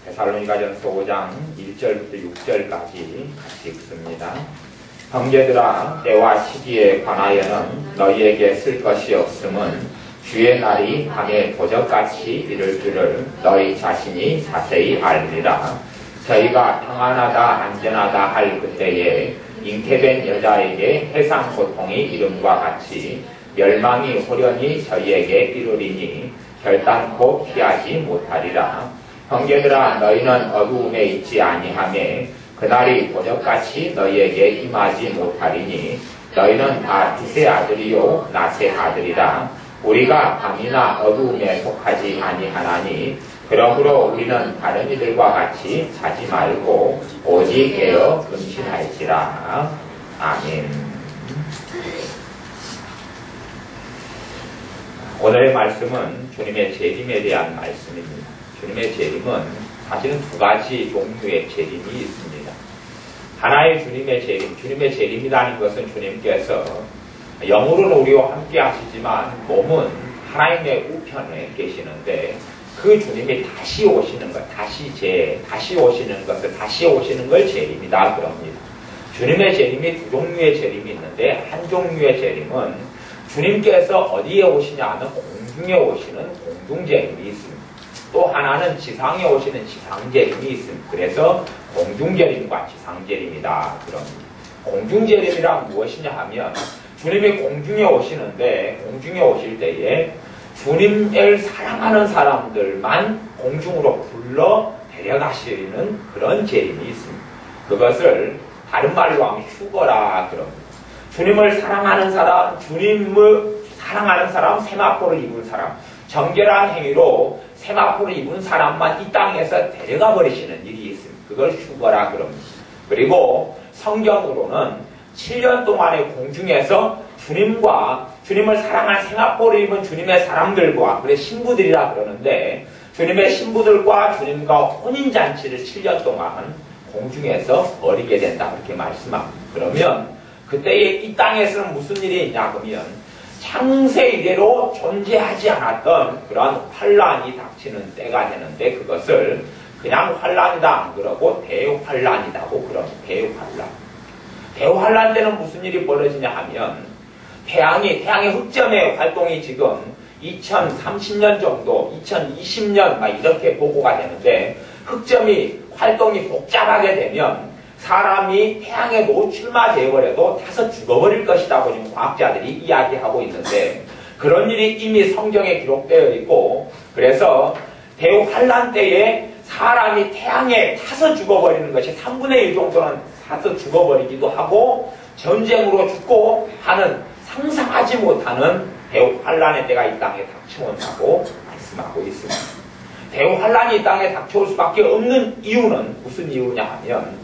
데살로니가전서 5장 1절부터 6절까지 같이 읽습니다. 형제들아, 때와 시기에 관하여는 너희에게 쓸 것이 없음은 주의 날이 밤에 도적같이 이를 줄을 너희 자신이 자세히 알리라. 저희가 평안하다 안전하다 할 그때에 잉태된 여자에게 해상 고통이 이름과 같이 멸망이 호련히 저희에게 이르리니 결단코 피하지 못하리라. 형제들아, 너희는 어두움에 있지 아니하매 그날이 도적같이 너희에게 임하지 못하리니 너희는 다 빛의 아들이요 낮의 아들이라. 우리가 밤이나 어두움에 속하지 아니하나니 그러므로 우리는 다른 이들과 같이 자지 말고 오직 깨어 금신할지라. 아멘. 오늘의 말씀은 주님의 재림에 대한 말씀입니다. 주님의 재림은 사실은 두 가지 종류의 재림이 있습니다. 하나의 주님의 재림, 주님의 재림이라는 것은 주님께서 영으로는 우리와 함께 하시지만 몸은 하나님의 우편에 계시는데 그 주님이 다시 오시는 것, 다시 오시는 것을, 다시 오시는 걸 재림이다 그럽니다. 주님의 재림이 두 종류의 재림이 있는데 한 종류의 재림은 주님께서 어디에 오시냐 하면 공중에 오시는 공중재림이 있습니다. 또 하나는 지상에 오시는 지상재림이 있습니다. 그래서 공중재림과 지상재림이다 그럽니다. 공중재림이란 무엇이냐 하면 주님이 공중에 오시는데 공중에 오실 때에 주님을 사랑하는 사람들만 공중으로 불러 데려가시는 그런 재림이 있습니다. 그것을 다른 말로 하면 휴거라 그럽니다. 주님을 사랑하는 사람, 주님을 사랑하는 사람, 세마포를 입은 사람, 정결한 행위로 세마포를 입은 사람만 이 땅에서 데려가 버리시는 일이 있습니다. 그걸 휴거라 그럽니다. 그리고 성경으로는 7년 동안의 공중에서 주님을 사랑한 세마포를 입은 주님의 사람들과, 그래 신부들이라 그러는데 주님의 신부들과 주님과 혼인잔치를 7년 동안 공중에서 벌이게 된다 그렇게 말씀합니다. 그러면 그때에 이 땅에서는 무슨 일이 있냐 그러면 창세 이래로 존재하지 않았던 그러한 환란이 닥치는 때가 되는데 그것을 그냥 환란이다 안 그러고 대환란이라고 그럽니다. 대환란. 대환란 때는 무슨 일이 벌어지냐 하면 태양의 흑점의 활동이 지금 2030년 정도, 2020년 막 이렇게 보고가 되는데 흑점이 활동이 복잡하게 되면 사람이 태양에 노출만 되어버려도 타서 죽어버릴 것이라고 지금 과학자들이 이야기하고 있는데 그런 일이 이미 성경에 기록되어 있고 그래서 대환란 때에 사람이 태양에 타서 죽어버리는 것이 3분의 1 정도는 타서 죽어버리기도 하고 전쟁으로 죽고 하는 상상하지 못하는 대환란의 때가 이 땅에 닥쳐온다고 말씀하고 있습니다. 대환란이 이 땅에 닥쳐올 수밖에 없는 이유는 무슨 이유냐 하면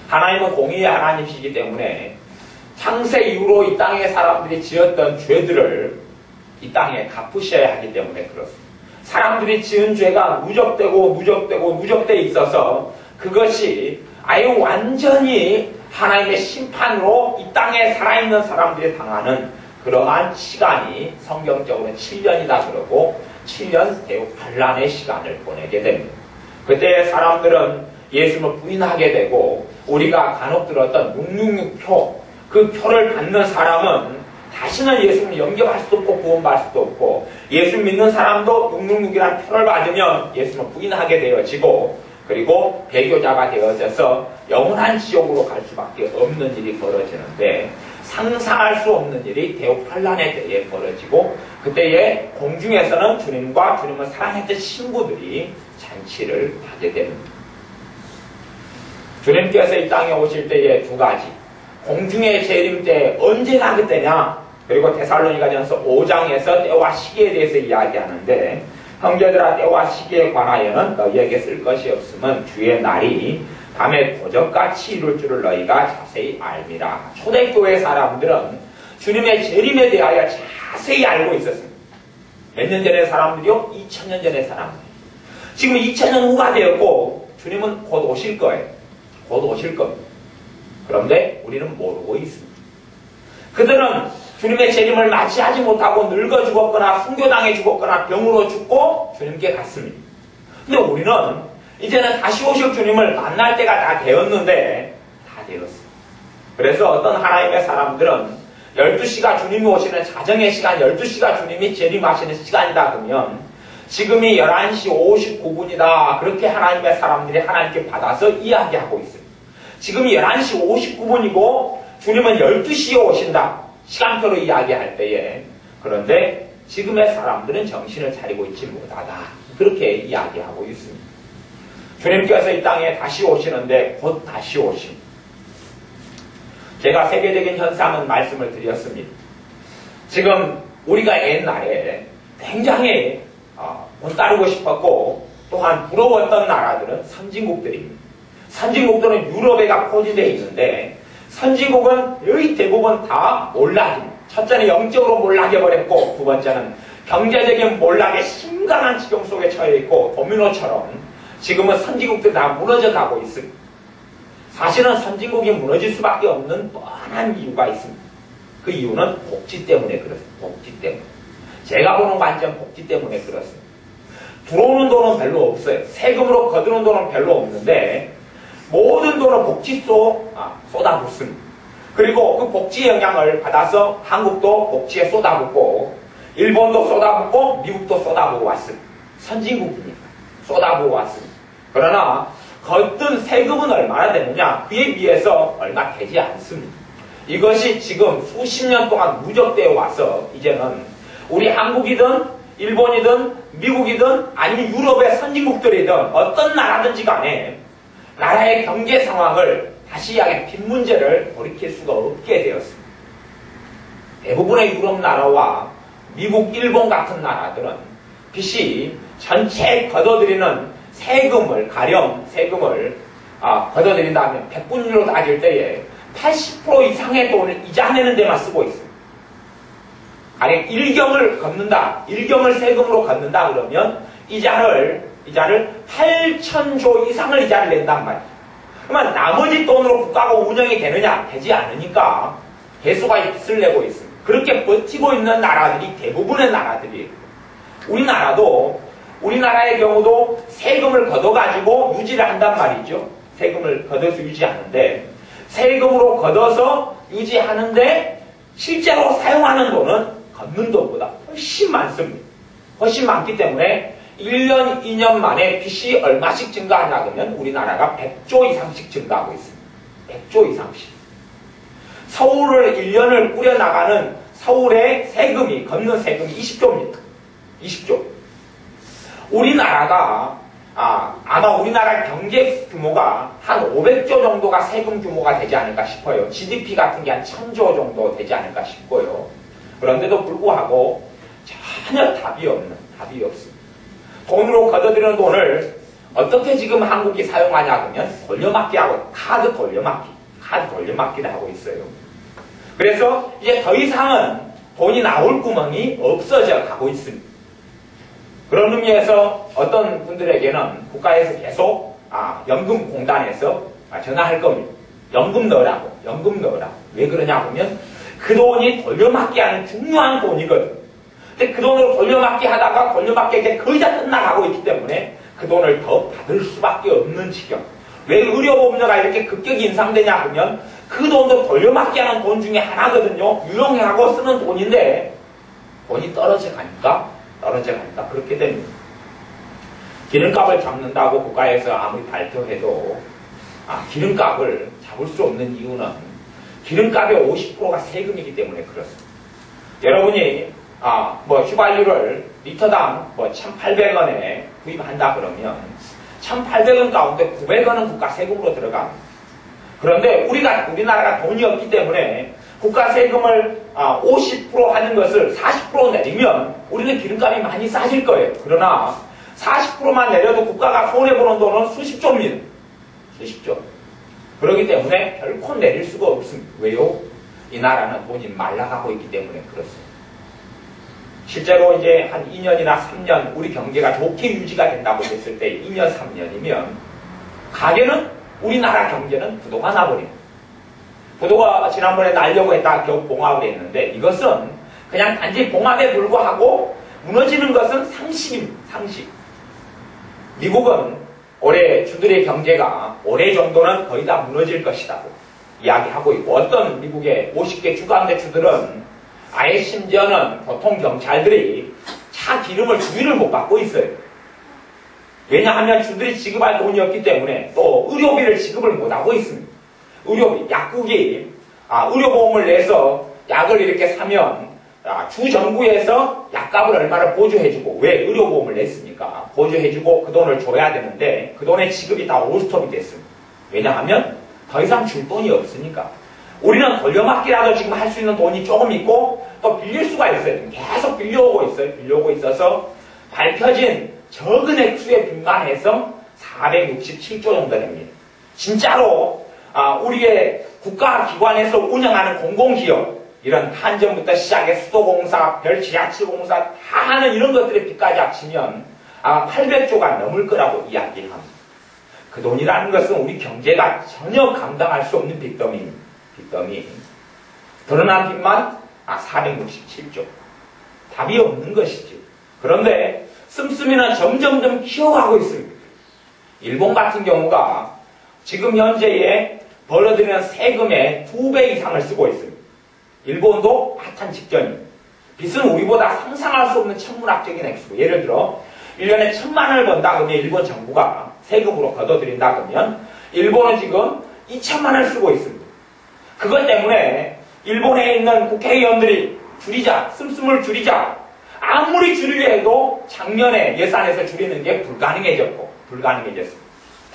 하나님은 공의의 하나님이시기 때문에 창세 이후로 이 땅의 사람들이 지었던 죄들을 이 땅에 갚으셔야 하기 때문에 그렇습니다. 사람들이 지은 죄가 누적돼 있어서 그것이 아예 완전히 하나님의 심판으로 이 땅에 살아있는 사람들이 당하는 그러한 시간이 성경적으로는 7년이다 그러고 7년 대환란의 시간을 보내게 됩니다. 그때 사람들은 예수님을 부인하게 되고 우리가 간혹 들었던 666표 그 표를 받는 사람은 다시는 예수님을 영접할 수도 없고 구원받을 수도 없고 예수 믿는 사람도 666이라는 표를 받으면 예수님을 부인하게 되어지고 그리고 배교자가 되어져서 영원한 지옥으로 갈 수밖에 없는 일이 벌어지는데 상상할 수 없는 일이 대환란의 때에 벌어지고 그때에 공중에서는 주님과 주님을 사랑했던 신부들이 잔치를 하게 됩니다. 주님께서 이 땅에 오실 때에 두 가지 공중의 재림 때 언제나 그때냐 그리고 데살로니가전서 5장에서 때와 시기에 대해서 이야기하는데 형제들아 때와 시기에 관하여는 너희에게 쓸 것이 없음은 주의 날이 밤에 도적같이 이룰 줄을 너희가 자세히 알미라. 초대교회 사람들은 주님의 재림에 대하여 자세히 알고 있었습니다. 몇 년 전의 사람들이요? 2000년 전의 사람들. 지금 2000년 후가 되었고 주님은 곧 오실 거예요. 곧 오실 겁니다. 그런데 우리는 모르고 있습니다. 그들은 주님의 재림을 맞이하지 못하고 늙어 죽었거나 순교당해 죽었거나 병으로 죽고 주님께 갔습니다. 근데 우리는 이제는 다시 오실 주님을 만날 때가 다 되었는데 다 되었어요. 그래서 어떤 하나님의 사람들은 12시가 주님이 오시는 자정의 시간, 12시가 주님이 재림하시는 시간이다 그러면 지금이 11시 59분이다. 그렇게 하나님의 사람들이 하나님께 받아서 이야기하고 있어요. 지금이 11시 59분이고 주님은 12시에 오신다. 시간표로 이야기할 때에. 그런데 지금의 사람들은 정신을 차리고 있지 못하다. 그렇게 이야기하고 있습니다. 주님께서 이 땅에 다시 오시는데 곧 다시 오심. 제가 세계적인 현상은 말씀을 드렸습니다. 지금 우리가 옛날에 굉장히 따르고 싶었고 또한 부러웠던 나라들은 선진국들입니다. 선진국들은 유럽에가 포진되어 있는데 선진국은 거의 대부분 다 몰락입니다. 첫째는 영적으로 몰락해버렸고 두 번째는 경제적인 몰락에 심각한 지경 속에 처해 있고 도미노처럼 지금은 선진국들이 다 무너져가고 있습니다. 사실은 선진국이 무너질 수밖에 없는 뻔한 이유가 있습니다. 그 이유는 복지 때문에 그렇습니다. 복지 때문에. 제가 보는 관점 복지 때문에 그렇습니다. 들어오는 돈은 별로 없어요. 세금으로 거두는 돈은 별로 없는데 모든 돈을 복지로 쏟아붓습니다. 그리고 그 복지의 영향을 받아서 한국도 복지에 쏟아붓고 일본도 쏟아붓고 미국도 쏟아부어 왔습니다. 선진국이니까 쏟아부어 왔습니다. 그러나 걷던 세금은 얼마나 되느냐? 그에 비해서 얼마 되지 않습니다. 이것이 지금 수십 년 동안 누적되어 와서 이제는 우리 한국이든 일본이든 미국이든 아니면 유럽의 선진국들이든 어떤 나라든지 간에 나라의 경제 상황을 다시 이야기해 빚 문제를 돌이킬 수가 없게 되었습니다. 대부분의 유럽 나라와 미국, 일본 같은 나라들은 빚이 전체 걷어들이는 세금을 가령 세금을 걷어들인다면 100분위로 따질 때에 80% 이상의 돈을 이자 내는 데만 쓰고 있습니다. 아니 일경을 걷는다, 일경을 세금으로 걷는다 그러면 이자를 8,000조 이상을 이자를 낸단 말이에요. 그러면 나머지 돈으로 국가가 운영이 되느냐? 되지 않으니까 개수가 빚을 내고 있습니다. 그렇게 버티고 있는 나라들이 대부분의 나라들이에요. 우리나라의 경우도 세금을 걷어가지고 유지를 한단 말이죠. 세금을 걷어서 유지하는데 세금으로 걷어서 유지하는데 실제로 사용하는 돈은 걷는 돈보다 훨씬 많습니다. 훨씬 많기 때문에 1년, 2년 만에 빚이 얼마씩 증가하냐 그러면 우리나라가 100조 이상씩 증가하고 있습니다. 100조 이상씩. 서울을 1년을 꾸려나가는 서울의 세금이, 걷는 세금이 20조입니다. 20조. 우리나라가 아마 우리나라 경제 규모가 한 500조 정도가 세금 규모가 되지 않을까 싶어요. GDP 같은 게 한 1000조 정도 되지 않을까 싶고요. 그런데도 불구하고 전혀 답이 없습니다. 돈으로 걷어들이는 돈을 어떻게 지금 한국이 사용하냐 그러면 돌려막기 하고 카드 돌려막기를 하고 있어요. 그래서 이제 더 이상은 돈이 나올 구멍이 없어져 가고 있습니다. 그런 의미에서 어떤 분들에게는 국가에서 계속 연금공단에서 전화할 겁니다. 연금 넣으라고. 왜 그러냐 하면 그 돈이 돌려막기 하는 중요한 돈이거든. 근데 그 돈으로 돌려막기 하다가 돌려막기에 거의 다 끝나가고 있기 때문에 그 돈을 더 받을 수밖에 없는 지경. 왜 의료보험료가 이렇게 급격히 인상되냐 하면 그 돈도 돌려막기 하는 돈 중에 하나거든요. 유용하고 쓰는 돈인데 돈이 떨어져 가니까 그렇게 됩니다. 기름값을 잡는다고 국가에서 아무리 발표해도 기름값을 잡을 수 없는 이유는 기름값의 50%가 세금이기 때문에 그렇습니다. 여러분이 휘발유를 리터당 1,800원에 구입한다 그러면 1,800원 가운데 900원은 국가 세금으로 들어갑니다. 그런데 우리나라가 돈이 없기 때문에 국가 세금을 50% 하는 것을 40% 내리면 우리는 기름값이 많이 싸질 거예요. 그러나 40%만 내려도 국가가 손해보는 돈은 수십조입니다. 수십조. 그렇기 때문에 결코 내릴 수가 없습니다. 왜요? 이 나라는 돈이 말라가고 있기 때문에 그렇습니다. 실제로 이제 한 2년이나 3년 우리 경제가 좋게 유지가 된다고 했을 때 2년, 3년이면 가게는 우리나라 경제는 부도가 나버립니다. 부도가 지난번에 날려고 했다가 겨우 봉합을 했는데 이것은 그냥 단지 봉합에 불과하고 무너지는 것은 상식입니다. 상식. 미국은 올해 주들의 경제가 올해 정도는 거의 다 무너질 것이라고 이야기하고 있고, 어떤 미국의 50개 주 가운데 주들은 아예 심지어는 보통 경찰들이 차 기름을 주의를 못 받고 있어요. 왜냐하면 주들이 지급할 돈이 없기 때문에 또 의료비를 지급을 못하고 있습니다. 의료비, 약국이 의료보험을 내서 약을 이렇게 사면 주 정부에서 약값을 얼마를 보조해주고, 왜 의료보험을 냈습니까? 보조해주고 그 돈을 줘야 되는데 그 돈의 지급이 다 올스톱이 됐습니다. 왜냐하면 더 이상 줄 돈이 없으니까. 우리는 돌려막기라도 지금 할 수 있는 돈이 조금 있고 또 빌릴 수가 있어요. 계속 빌려오고 있어요. 빌려오고 있어서 밝혀진 적은 액수의 빚만 해서 467조 정도 됩니다. 진짜로 우리의 국가기관에서 운영하는 공공기업, 이런 한전부터 시작해 수도공사, 별지하철공사 다 하는 이런 것들의 빚까지 합치면 아마 800조가 넘을 거라고 이야기합니다. 그 돈이라는 것은 우리 경제가 전혀 감당할 수 없는 빚더미입니다. 빚더미. 드러난 빚만 467조. 답이 없는 것이죠. 그런데 씀씀이는 점점점 키워가고 있습니다. 일본 같은 경우가 지금 현재에 벌어들이는 세금의 2배 이상을 쓰고 있습니다. 일본도 파탄 직전입니다. 빚은 우리보다 상상할 수 없는 천문학적인 액수고, 예를 들어 1년에 1,000만 원을 번다 그러면 일본 정부가 세금으로 걷어들인다 그러면 일본은 지금 2,000만 원을 쓰고 있습니다. 그것 때문에 일본에 있는 국회의원들이 줄이자, 씀씀을 줄이자, 아무리 줄이려 해도 작년에 예산에서 줄이는 게 불가능해졌습니다.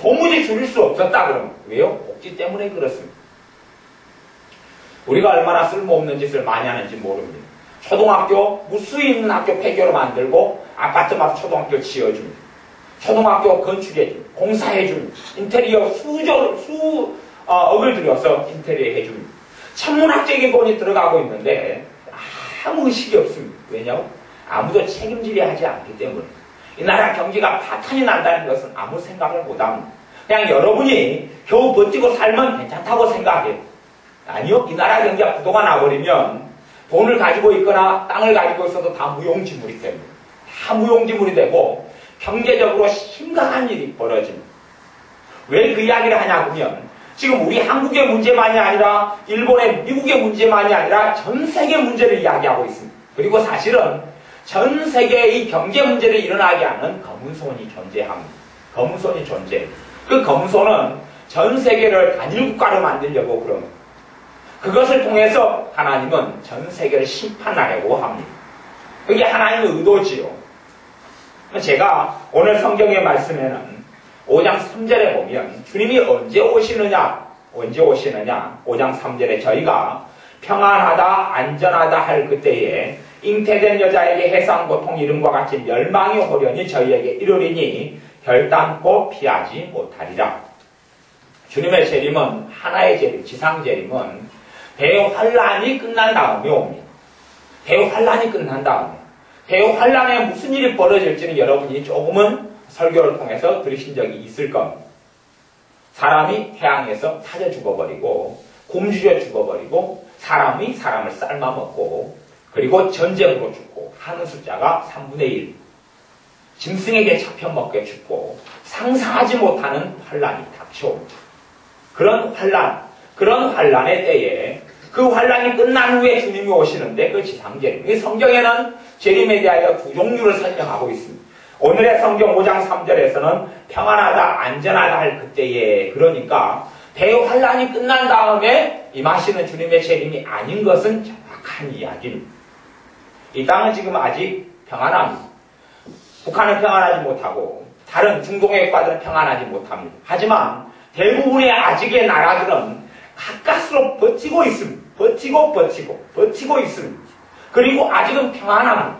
도무지 줄일 수 없었다 그러면, 왜요? 복지 때문에 그렇습니다. 우리가 얼마나 쓸모없는 짓을 많이 하는지 모릅니다. 초등학교, 무수히 있는 학교 폐교로 만들고 아파트마다 초등학교를 지어줍니다. 초등학교 건축해줍니다. 공사해줍니다. 인테리어 수억을 들여서 인테리어 해줍니다. 천문학적인 돈이 들어가고 있는데 아무 의식이 없습니다. 왜냐하면 아무도 책임지려 하지 않기 때문에. 이 나라 경제가 파탄이 난다는 것은 아무 생각을 못합니다. 그냥 여러분이 겨우 버티고 살면 괜찮다고 생각해요. 아니요. 이 나라 경제가 부도가 나버리면 돈을 가지고 있거나 땅을 가지고 있어도 다 무용지물이 됩니다. 다 무용지물이 되고 경제적으로 심각한 일이 벌어집니다. 왜 그 이야기를 하냐면 지금 우리 한국의 문제만이 아니라 일본의, 미국의 문제만이 아니라 전 세계 문제를 이야기하고 있습니다. 그리고 사실은 전 세계의 이 경제 문제를 일어나게 하는 검은손이 존재합니다. 검은손이 존재. 그 검은손은 전 세계를 단일국가로 만들려고 그럽니다. 그것을 통해서 하나님은 전 세계를 심판하려고 합니다. 그게 하나님의 의도지요. 제가 오늘 성경의 말씀에는 5장 3절에 보면 주님이 언제 오시느냐 5장 3절에 저희가 평안하다 안전하다 할 그때에 잉태된 여자에게 해상 고통 이름과 같이 멸망이 호련히 저희에게 이르리니 결단코 피하지 못하리라. 주님의 재림은 하나의 재림, 지상 재림은 대환란이 끝난 다음에 옵니다. 대환란이 끝난 다음에. 대환란에 무슨 일이 벌어질지는 여러분이 조금은 설교를 통해서 들으신 적이 있을 겁니다. 사람이 태양에서 타져 죽어버리고 굶주려 죽어버리고 사람이 사람을 삶아먹고 그리고 전쟁으로 죽고 하는 숫자가 3분의 1. 짐승에게 잡혀먹게 죽고 상상하지 못하는 환란이 닥쳐옵니다. 그런 환란의 때에 그 환란이 끝난 후에 주님이 오시는데 그 지상재림. 이 성경에는 재림에 대하여 두 종류를 설명하고 있습니다. 오늘의 성경 5장 3절에서는 평안하다 안전하다 할 그때에, 그러니까 대환란이 끝난 다음에 임하시는 주님의 재림이 아닌 것은 정확한 이야기입니다. 이 땅은 지금 아직 평안합니다. 북한은 평안하지 못하고 다른 중동의 국가들은 평안하지 못합니다. 하지만 대부분의 아직의 나라들은 가까스로 버티고 있습니다. 버티고 있습니다. 그리고 아직은 평안합니다.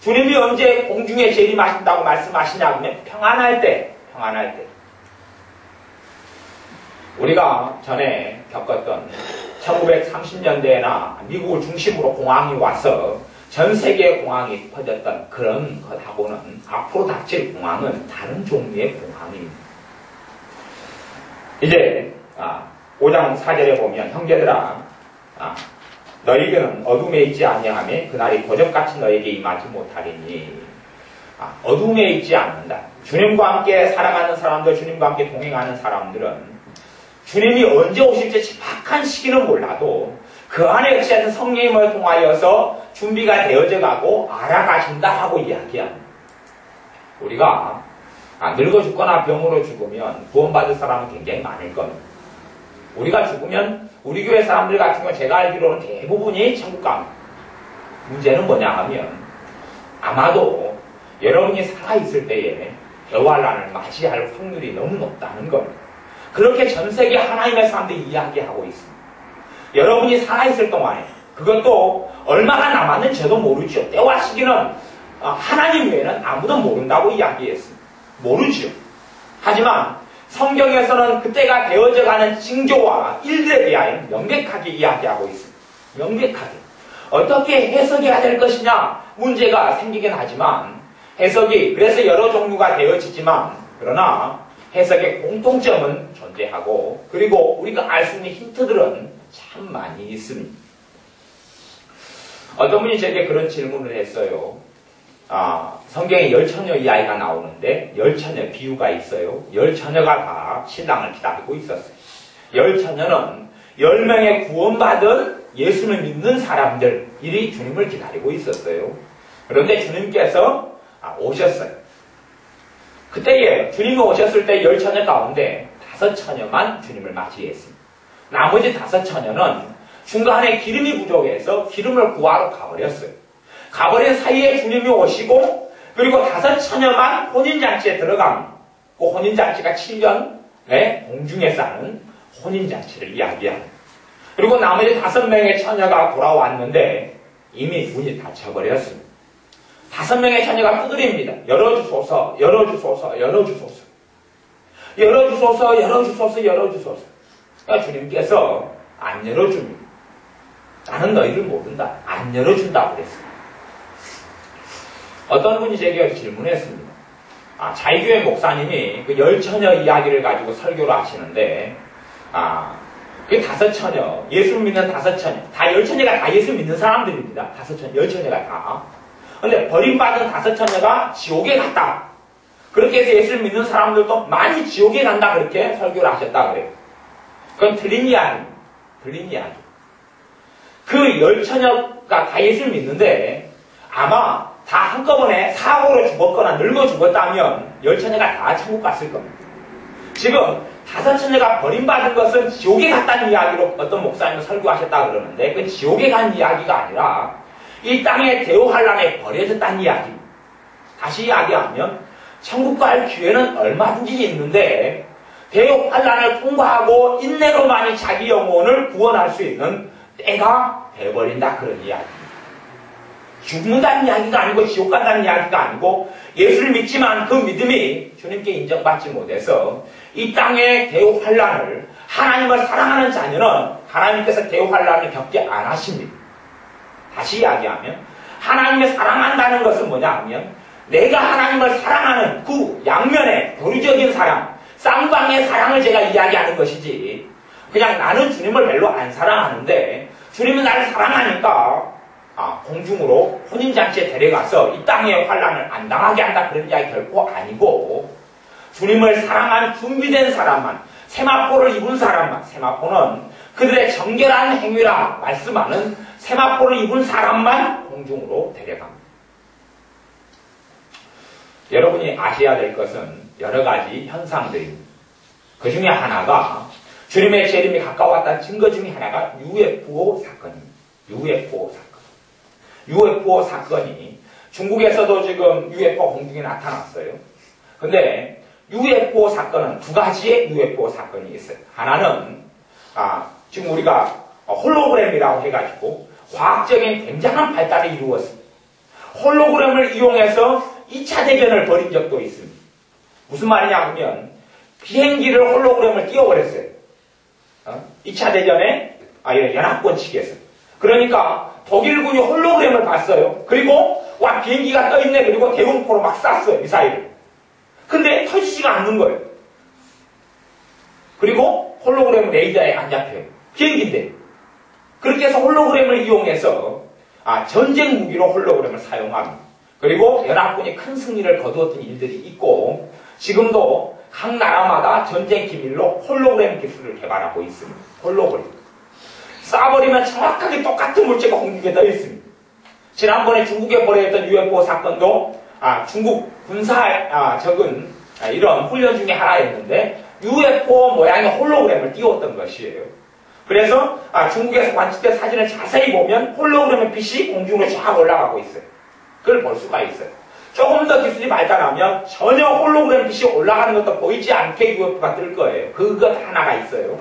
주님이 언제 공중에 재림하신다고 말씀하시냐 하면 평안할 때. 우리가 전에 겪었던 1930년대나 미국을 중심으로 공황이 와서 전 세계에 공황이 퍼졌던 그런 것하고는 앞으로 닥칠 공황은 다른 종류의 공황입니다. 이제 5장 4절에 보면 형제들아 너희에게는 어둠에 있지 아니하며 그날이 도적같이 너희에게 임하지 못하리니 어둠에 있지 않는다. 주님과 함께 살아가는 사람들, 주님과 함께 동행하는 사람들은 주님이 언제 오실지 정확한 시기는 몰라도 그 안에 역시하는 성령님을 통하여서 준비가 되어져 가고 알아가신다 하고 이야기합니다. 우리가 늙어 죽거나 병으로 죽으면 구원받을 사람은 굉장히 많을 겁니다. 우리가 죽으면 우리 교회 사람들 같은 경우 제가 알기로는 대부분이 천국 갑니다. 문제는 뭐냐 하면 아마도 여러분이 살아있을 때에 여호와를 맞이할 확률이 너무 높다는 겁니다. 그렇게 전 세계 하나님의 사람들이 이야기하고 있습니다. 여러분이 살아있을 동안에 그것도 얼마나 남았는지 저도 모르죠. 때와 시기는 하나님 외에는 아무도 모른다고 이야기했습니다. 모르죠. 하지만 성경에서는 그때가 되어져가는 징조와 일들에 대하여 명백하게 이야기하고 있습니다. 명백하게. 어떻게 해석해야 될 것이냐 문제가 생기긴 하지만 해석이 그래서 여러 종류가 되어지지만 그러나 해석의 공통점은 존재하고 그리고 우리가 알 수 있는 힌트들은 참 많이 있습니다. 어떤 분이 제게 그런 질문을 했어요. 성경에 10처녀 이야기가 나오는데 10처녀 비유가 있어요. 10처녀가 다 신랑을 기다리고 있었어요. 10처녀는 10명의 구원받은 예수를 믿는 사람들이 주님을 기다리고 있었어요. 그런데 주님께서 오셨어요. 그때에 주님이 오셨을 때 10처녀 가운데 5처녀만 주님을 맞이했습니다. 나머지 5처녀는 중간에 기름이 부족해서 기름을 구하러 가버렸어요. 가버린 사이에 주님이 오시고 그리고 5처녀만 혼인잔치에 들어갑니다. 그 혼인잔치가 7년 공중에서 하는 혼인잔치를 이야기합니다. 그리고 나머지 5명의 처녀가 돌아왔는데 이미 문이 닫혀버렸습니다. 5명의 처녀가 두드립니다. 열어주소서, 열어주소서, 열어주소서. 열어주소서, 열어주소서, 열어주소서. 그러니까 주님께서 안 열어줍니다. 나는 너희를 모른다. 안 열어준다고 그랬어요. 어떤 분이 제게 질문했습니다. 자유교회 목사님이 그 10처녀 이야기를 가지고 설교를 하시는데 그 5처녀, 예수 믿는 5처녀, 다 10처녀가 다 예수 믿는 사람들입니다. 10처녀가 다. 근데 버림받은 5처녀가 지옥에 갔다. 그렇게 해서 예수를 믿는 사람들도 많이 지옥에 간다. 그렇게 설교를 하셨다 그래요. 그건 틀린 이야기입니다. 틀린 이야기. 그 10처녀가 다 예수를 믿는데 아마 다 한꺼번에 사고로 죽었거나 늙어 죽었다면 10처녀가 다 천국 갔을 겁니다. 지금 5처녀가 버림받은 것은 지옥에 갔다는 이야기로 어떤 목사님은 설교하셨다 그러는데 그건 지옥에 간 이야기가 아니라 이 땅의 대우환란에 버려졌다는 이야기입니다. 다시 이야기하면 천국 갈 기회는 얼마든지 있는데 대우환란을 통과하고 인내로만이 자기 영혼을 구원할 수 있는 때가 돼버린다 그런 이야기입니다. 죽는다는 이야기가 아니고 지옥 간다는 이야기가 아니고 예수를 믿지만 그 믿음이 주님께 인정받지 못해서 이 땅의 대우환란을 하나님을 사랑하는 자녀는 하나님께서 대우환란을 겪게 안 하십니다. 다시 이야기하면 하나님을 사랑한다는 것은 뭐냐 하면 내가 하나님을 사랑하는 그 양면의 교리적인 사랑, 쌍방의 사랑을 제가 이야기하는 것이지 그냥 나는 주님을 별로 안 사랑하는데 주님은 나를 사랑하니까 공중으로 혼인잔치에 데려가서 이 땅의 환란을 안 당하게 한다 그런 이야기 결코 아니고 주님을 사랑한 준비된 사람만 세마포를 입은 사람만 세마포는 그들의 정결한 행위라 말씀하는 세마포를 입은 사람만 공중으로 데려갑니다. 여러분이 아셔야 될 것은 여러 가지 현상들입니다. 그 중에 하나가 주님의 재림이 가까웠다는 증거 중에 하나가 UFO 사건입니다. UFO 사건. UFO 사건이 중국에서도 지금 UFO 공중에 나타났어요. 근데 UFO 사건은 두 가지의 UFO 사건이 있어요. 하나는 지금 우리가 홀로그램이라고 해가지고 과학적인 굉장한 발달이 이루었습니다. 홀로그램을 이용해서 2차 대전을 벌인 적도 있습니다. 무슨 말이냐 하면 비행기를 홀로그램을 띄워버렸어요. 2차 대전에 연합권 측에서. 그러니까 독일군이 홀로그램을 봤어요. 그리고 비행기가 떠있네. 그리고 대공포로 막 쐈어요. 미사일을. 근데 터지지가 않는 거예요. 그리고 홀로그램 레이더에 안 잡혀요. 비행기인데. 그렇게 해서 홀로그램을 이용해서 전쟁 무기로 홀로그램을 사용합니다. 그리고 연합군이 큰 승리를 거두었던 일들이 있고 지금도 각 나라마다 전쟁 기밀로 홀로그램 기술을 개발하고 있습니다. 홀로그램. 쏴버리면 정확하게 똑같은 물체가 공중에 떠 있습니다. 지난번에 중국에 벌어졌던 UFO 사건도 중국 군사적인 이런 훈련 중에 하나였는데 UFO 모양의 홀로그램을 띄웠던 것이에요. 그래서 중국에서 관측된 사진을 자세히 보면 홀로그램의 빛이 공중으로 쫙 올라가고 있어요. 그걸 볼 수가 있어요. 조금 더 기술이 발달하면 전혀 홀로그램 빛이 올라가는 것도 보이지 않게 UFO가 뜰 거예요. 그것 하나가 있어요.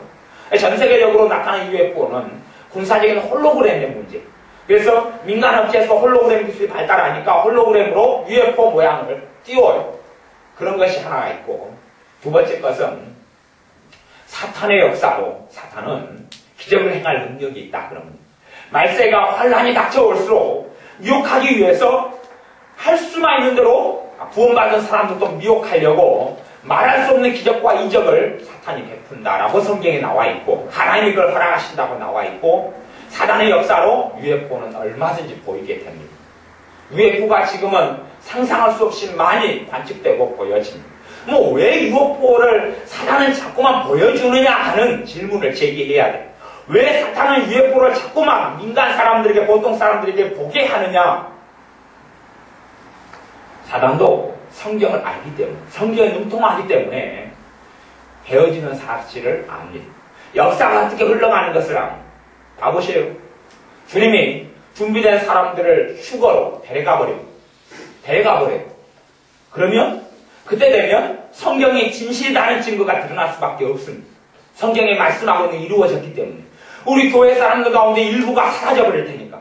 전 세계적으로 나타나는 UFO는 군사적인 홀로그램의 문제. 그래서 민간 업체에서 홀로그램 기술이 발달하니까 홀로그램으로 UFO 모양을 띄워요. 그런 것이 하나가 있고 두 번째 것은 사탄의 역사로 사탄은 기적을 행할 능력이 있다. 그러면 말세가 환란이 닥쳐올수록 미혹하기 위해서 할 수만 있는 대로 구원받은 사람들도 미혹하려고 말할 수 없는 기적과 이적을 사탄이 베푼다라고 성경에 나와 있고 하나님이 그걸 허락하신다고 나와 있고 사단의 역사로 UFO는 얼마든지 보이게 됩니다. UFO가 지금은 상상할 수 없이 많이 관측되고 보여집니다. 왜 UFO를 사단은 자꾸만 보여주느냐 하는 질문을 제기해야 돼요. 왜 사탄은 UFO를 자꾸만 민간 사람들에게 보통 사람들에게 보게 하느냐? 사단도 성경을 알기 때문에 성경에 능통하기 때문에 헤어지는 사실을 압니다. 역사가 어떻게 흘러가는 것을 압니다. 봐보세요. 주님이 준비된 사람들을 휴거로 데려가버려요. 그러면 그때 되면 성경이 진실이라는 증거가 드러날 수밖에 없습니다. 성경에 말씀하고 있는 게 이루어졌기 때문에 우리 교회 사람들 가운데 일부가 사라져버릴 테니까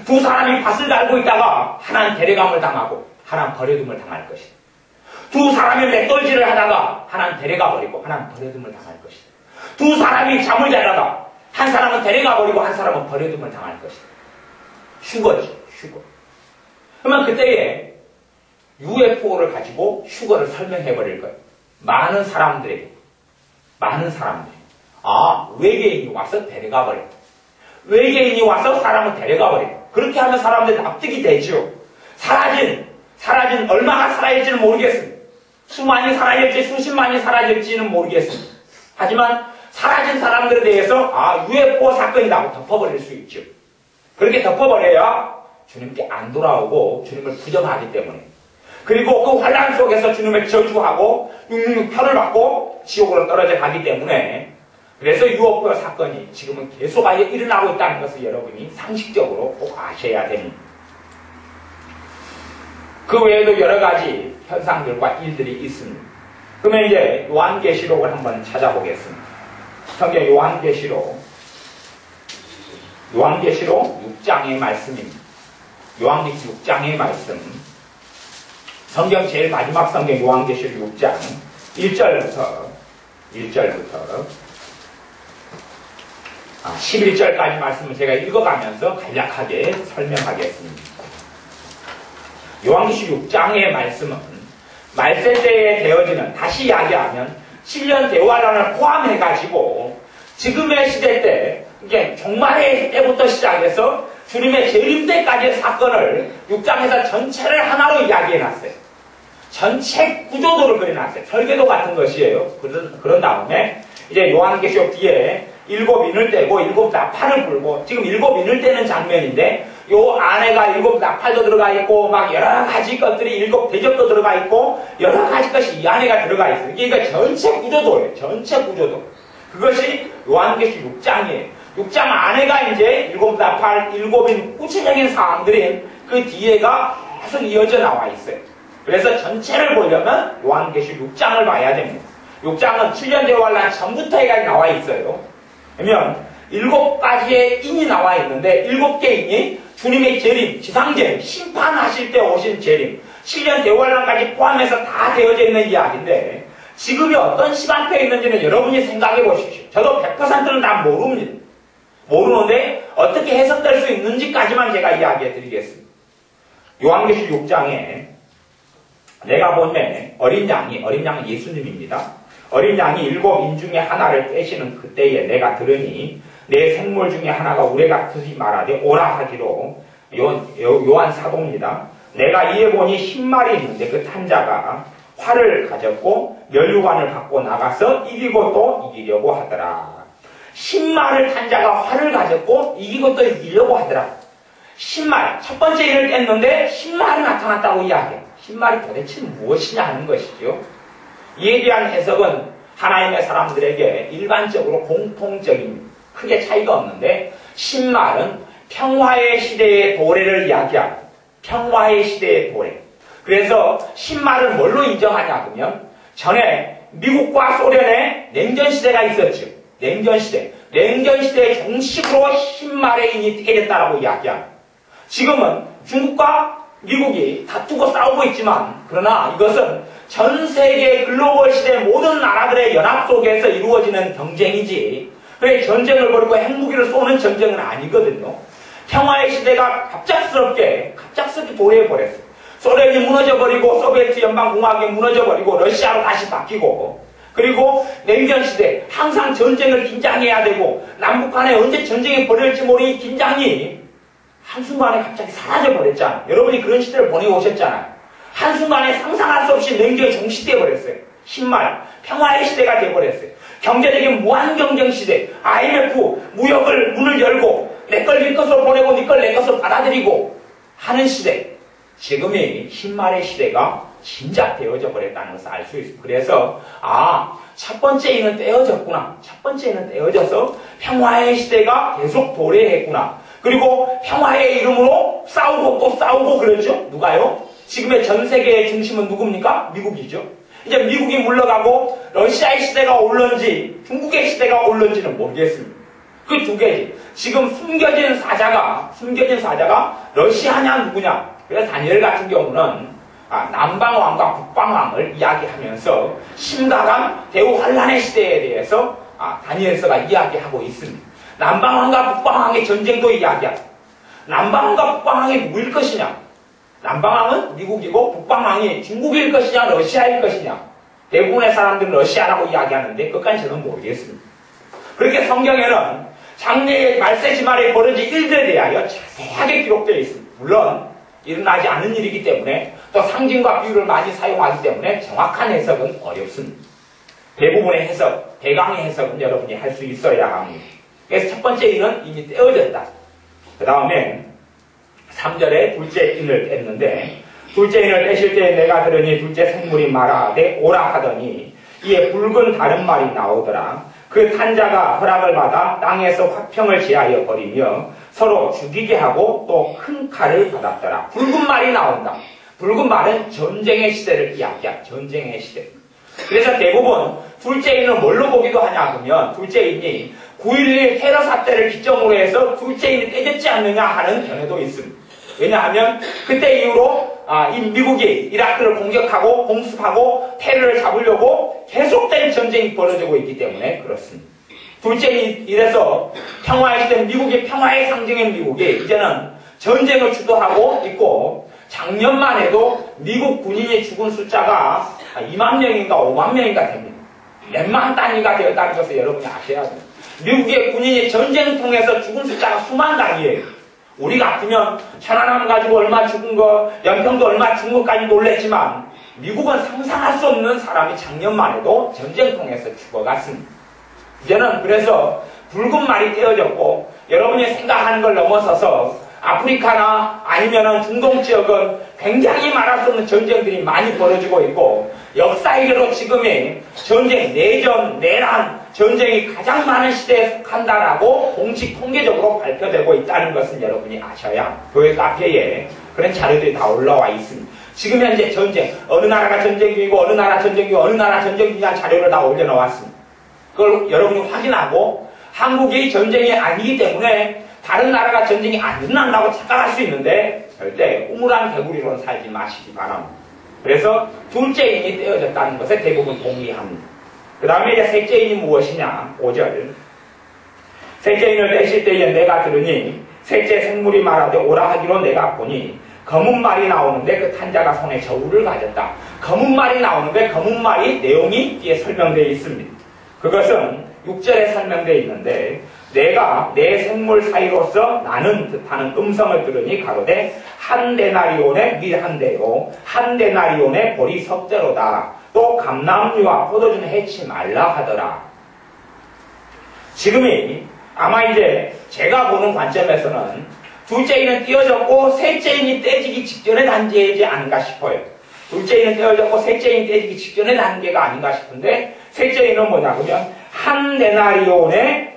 두 사람이 밭을 달고 있다가 하나는 데려감을 당하고 하나는 버려둠을 당할 것이다. 두 사람이 맷돌질을 하다가 하나는 데려가버리고 하나는 버려둠을 당할 것이다. 두 사람이 잠을 자다가 한 사람은 데려가버리고 한 사람은 버려둠을 당할 것이다. 휴거지, 휴거. 그러면 그때에 UFO를 가지고 휴거를 설명해버릴 거예요. 많은 사람들에게. 외계인이 와서 데려가버려. 외계인이 와서 사람을 데려가버려. 그렇게 하면 사람들이 납득이 되죠. 사라진 얼마나 사라질지는 모르겠습니다. 수만이 사라질지 수십만이 사라질지는 모르겠습니다. 하지만 사라진 사람들에 대해서 UFO 사건이라고 덮어버릴 수 있죠. 그렇게 덮어버려야 주님께 안 돌아오고 주님을 부정하기 때문에 그리고 그 환란 속에서 주님을 저주하고 666편을 받고 지옥으로 떨어져 가기 때문에 그래서 UFO 사건이 지금은 계속 일어나고 있다는 것을 여러분이 상식적으로 꼭 아셔야 됩니다. 그 외에도 여러 가지 현상들과 일들이 있습니다. 그러면 이제 요한계시록을 한번 찾아보겠습니다. 성경 요한계시록 6장의 말씀입니다. 요한계시록 6장의 말씀. 성경 제일 마지막 성경 요한계시록 6장 1절부터 11절까지 말씀을 제가 읽어가면서 간략하게 설명하겠습니다. 요한계시록 6장의 말씀은 말세 때에 되어지는, 다시 이야기하면 7년 대환란을 포함해가지고 지금의 시대 때, 이게 종말의 때부터 시작해서 주님의 재림 때까지의 사건을 6장에서 전체를 하나로 이야기해놨어요. 전체 구조도를 그려놨어요. 설계도 같은 것이에요. 그런 다음에 이제 요한계시록 뒤에 7인을 떼고 7 나팔을 불고, 지금 7인을 떼는 장면인데 요 안에가 7 나팔도 들어가 있고 막 여러 가지 것들이 7 대접도 들어가 있고 여러 가지 것이 이 안에가 들어가 있어요. 이게 전체 구조도예요. 전체 구조도. 그것이 요한계시록 6장이에요. 6장 안에가 이제 7 나팔, 7인 구체적인 사항들인 그 뒤에가 계속 이어져 나와 있어요. 그래서 전체를 보려면 요한계시록 6장을 봐야 됩니다. 6장은 7년 대환란 전부터가 나와 있어요. 그러면 7가지의 인이 나와 있는데 7개 인이 주님의 재림, 지상재림, 심판하실 때 오신 재림, 7년 대환란까지 포함해서 다 되어져 있는 이야기인데 지금이 어떤 시간표에 있는지는 여러분이 생각해 보십시오. 저도 100%는 다 모릅니다. 모르는데 어떻게 해석될 수 있는지까지만 제가 이야기해 드리겠습니다. 요한계시록 6장에 내가 본매 어린 양은 예수님입니다. 어린 양이 7인 중에 하나를 떼시는 그때에 내가 들으니 내 생물 중에 하나가 우레 같으시 말하되 오라 하기로 요한 사도입니다. 내가 이에 보니 10마리 있는데 그 탄자가 활을 가졌고 면류관을 갖고 나가서 이기고 또 이기려고 하더라. 10마리 탄자가 활을 가졌고 이기고 또 이기려고 하더라. 10마리, 첫 번째 인을 뗐는데 10마리 나타났다고 이야기해요. 10마리 도대체 무엇이냐 하는 것이죠. 이에 대한 해석은 하나님의 사람들에게 일반적으로 공통적인 크게 차이가 없는데 10말은 평화의 시대의 도래를 이야기합니다. 평화의 시대의 도래. 그래서 10말을 뭘로 인정하냐 그러면 전에 미국과 소련의 냉전시대가 있었죠. 냉전시대. 냉전시대의 종식으로 10말의 인이 깨졌다라고 이야기합니다. 지금은 중국과 미국이 다투고 싸우고 있지만 그러나 이것은 전 세계 글로벌 시대 모든 나라들의 연합 속에서 이루어지는 경쟁이지 그래 전쟁을 벌이고 핵무기를 쏘는 전쟁은 아니거든요. 평화의 시대가 갑작스럽게 도래해버렸어요. 소련이 무너져버리고 소비에트 연방공화국이 무너져버리고 러시아로 다시 바뀌고 그리고 냉전시대 항상 전쟁을 긴장해야 되고 남북 간에 언제 전쟁이 벌어질지 모르니 긴장이 한순간에 갑자기 사라져버렸잖아요. 여러분이 그런 시대를 보내오셨잖아요. 한순간에 상상할 수 없이 냉전이 종식되어버렸어요. 10말 평화의 시대가 되어버렸어요. 경제적인 무한경쟁 시대 IMF 무역을 문을 열고 내 걸 네 것으로 보내고 네 걸 내 것으로 받아들이고 하는 시대 지금이 10말의 시대가 진짜 되어져 버렸다는 것을 알 수 있습니다. 그래서 첫 번째 인은 떼어졌구나. 첫 번째 인은 떼어져서 평화의 시대가 계속 도래했구나. 그리고 평화의 이름으로 싸우고 또 싸우고 그랬죠. 누가요? 지금의 전 세계의 중심은 누굽니까? 미국이죠. 이제 미국이 물러가고 러시아의 시대가 올런지 중국의 시대가 올런지는 모르겠습니다. 그 두 개지. 지금 숨겨진 사자가 러시아냐 누구냐. 그래서 다니엘 같은 경우는 남방왕과 북방왕을 이야기하면서 심각한 대우환란의 시대에 대해서 다니엘서가 이야기하고 있습니다. 남방왕과 북방왕의 전쟁도 이야기합니다. 남방왕과 북방왕이 누구일 것이냐? 남방왕은 미국이고 북방왕이 중국일 것이냐 러시아일 것이냐. 대부분의 사람들은 러시아라고 이야기하는데 그것까지 저는 모르겠습니다. 그렇게 성경에는 장래의 말세지 말에 벌어질 일들에 대하여 자세하게 기록되어 있습니다. 물론 일어나지 않은 일이기 때문에 또 상징과 비유를 많이 사용하기 때문에 정확한 해석은 어렵습니다. 대부분의 해석, 대강의 해석은 여러분이 할 수 있어야 합니다. 그래서 첫 번째 인은 이미 떼어졌다. 그 다음에 3절에 둘째 인을 뗐는데 둘째 인을 떼실 때에 내가 들으니 둘째 생물이 말하되 오라 하더니 이에 붉은 다른 말이 나오더라. 그 탄자가 허락을 받아 땅에서 화평을 제하여 버리며 서로 죽이게 하고 또 큰 칼을 받았더라. 붉은 말이 나온다. 붉은 말은 전쟁의 시대를 이야기합니다. 전쟁의 시대. 그래서 대부분 둘째 인은 뭘로 보기도 하냐 그러면 둘째 인이 9.11 테러 사태를 기점으로 해서 둘째 인이 떼졌지 않느냐 하는 견해도 있습니다. 왜냐하면 그때 이후로 이 미국이 이라크를 공격하고 공습하고 테러를 잡으려고 계속된 전쟁이 벌어지고 있기 때문에 그렇습니다. 둘째 이래서 평화의 시대 미국이 평화의 상징인 미국이 이제는 전쟁을 주도하고 있고 작년만 해도 미국 군인이 죽은 숫자가 2만 명인가 5만 명인가 됩니다. 몇만 단위가 되었다는 것을 여러분이 아셔야 돼요. 미국의 군인이 전쟁 통해서 죽은 숫자가 수만 단위예요. 우리 같으면 천안함 가지고 얼마 죽은 거, 연평도 얼마 죽은 것까지 놀랬지만 미국은 상상할 수 없는 사람이 작년만 해도 전쟁 통해서 죽어갔습니다. 이제는 그래서 붉은 말이 떼어졌고 여러분이 생각하는 걸 넘어서서 아프리카나 아니면은 중동 지역은 굉장히 말할 수 없는 전쟁들이 많이 벌어지고 있고 역사이래로 지금의 전쟁, 내전, 내란, 전쟁이 가장 많은 시대에 속한다라고 공식 통계적으로 발표되고 있다는 것은 여러분이 아셔야 교회 카페에 그런 자료들이 다 올라와 있습니다. 지금 현재 전쟁, 어느 나라가 전쟁 중이고 어느 나라 전쟁 중이고 어느 나라 전쟁 중이냐는 자료를 다 올려놓았습니다. 그걸 여러분이 확인하고 한국이 전쟁이 아니기 때문에 다른 나라가 전쟁이 안 일어난다고 착각할 수 있는데 절대 우물안 개구리로는 살지 마시기 바랍니다. 그래서 둘째 인이 떼어졌다는 것에 대부분 동의합니다. 그 다음에 이제 셋째 인이 무엇이냐? 5절. 셋째 인을 떼실 때에 내가 들으니 셋째 생물이 말하되 오라 하기로 내가 보니 검은 말이 나오는데 그 탄자가 손에 저울을 가졌다. 검은 말이 나오는데 검은 말이 내용이 뒤에 설명되어 있습니다. 그것은 6절에 설명되어 있는데 내가 내 생물 사이로서 나는 듯하는 음성을 들으니 가로되 한 데나리온의 밀 한 대요 한 데나리온의 보리 섭대로다. 또 감람류와 포도주는 해치 말라 하더라. 지금이 아마 이제 제가 보는 관점에서는 둘째인은 떼어졌고 셋째인이 떼지기 직전의 단계이지 않은가 싶어요. 둘째인은 떼어졌고 셋째인이 떼지기 직전의 단계가 아닌가 싶은데 셋째인은 뭐냐 그러면 한 데나리온의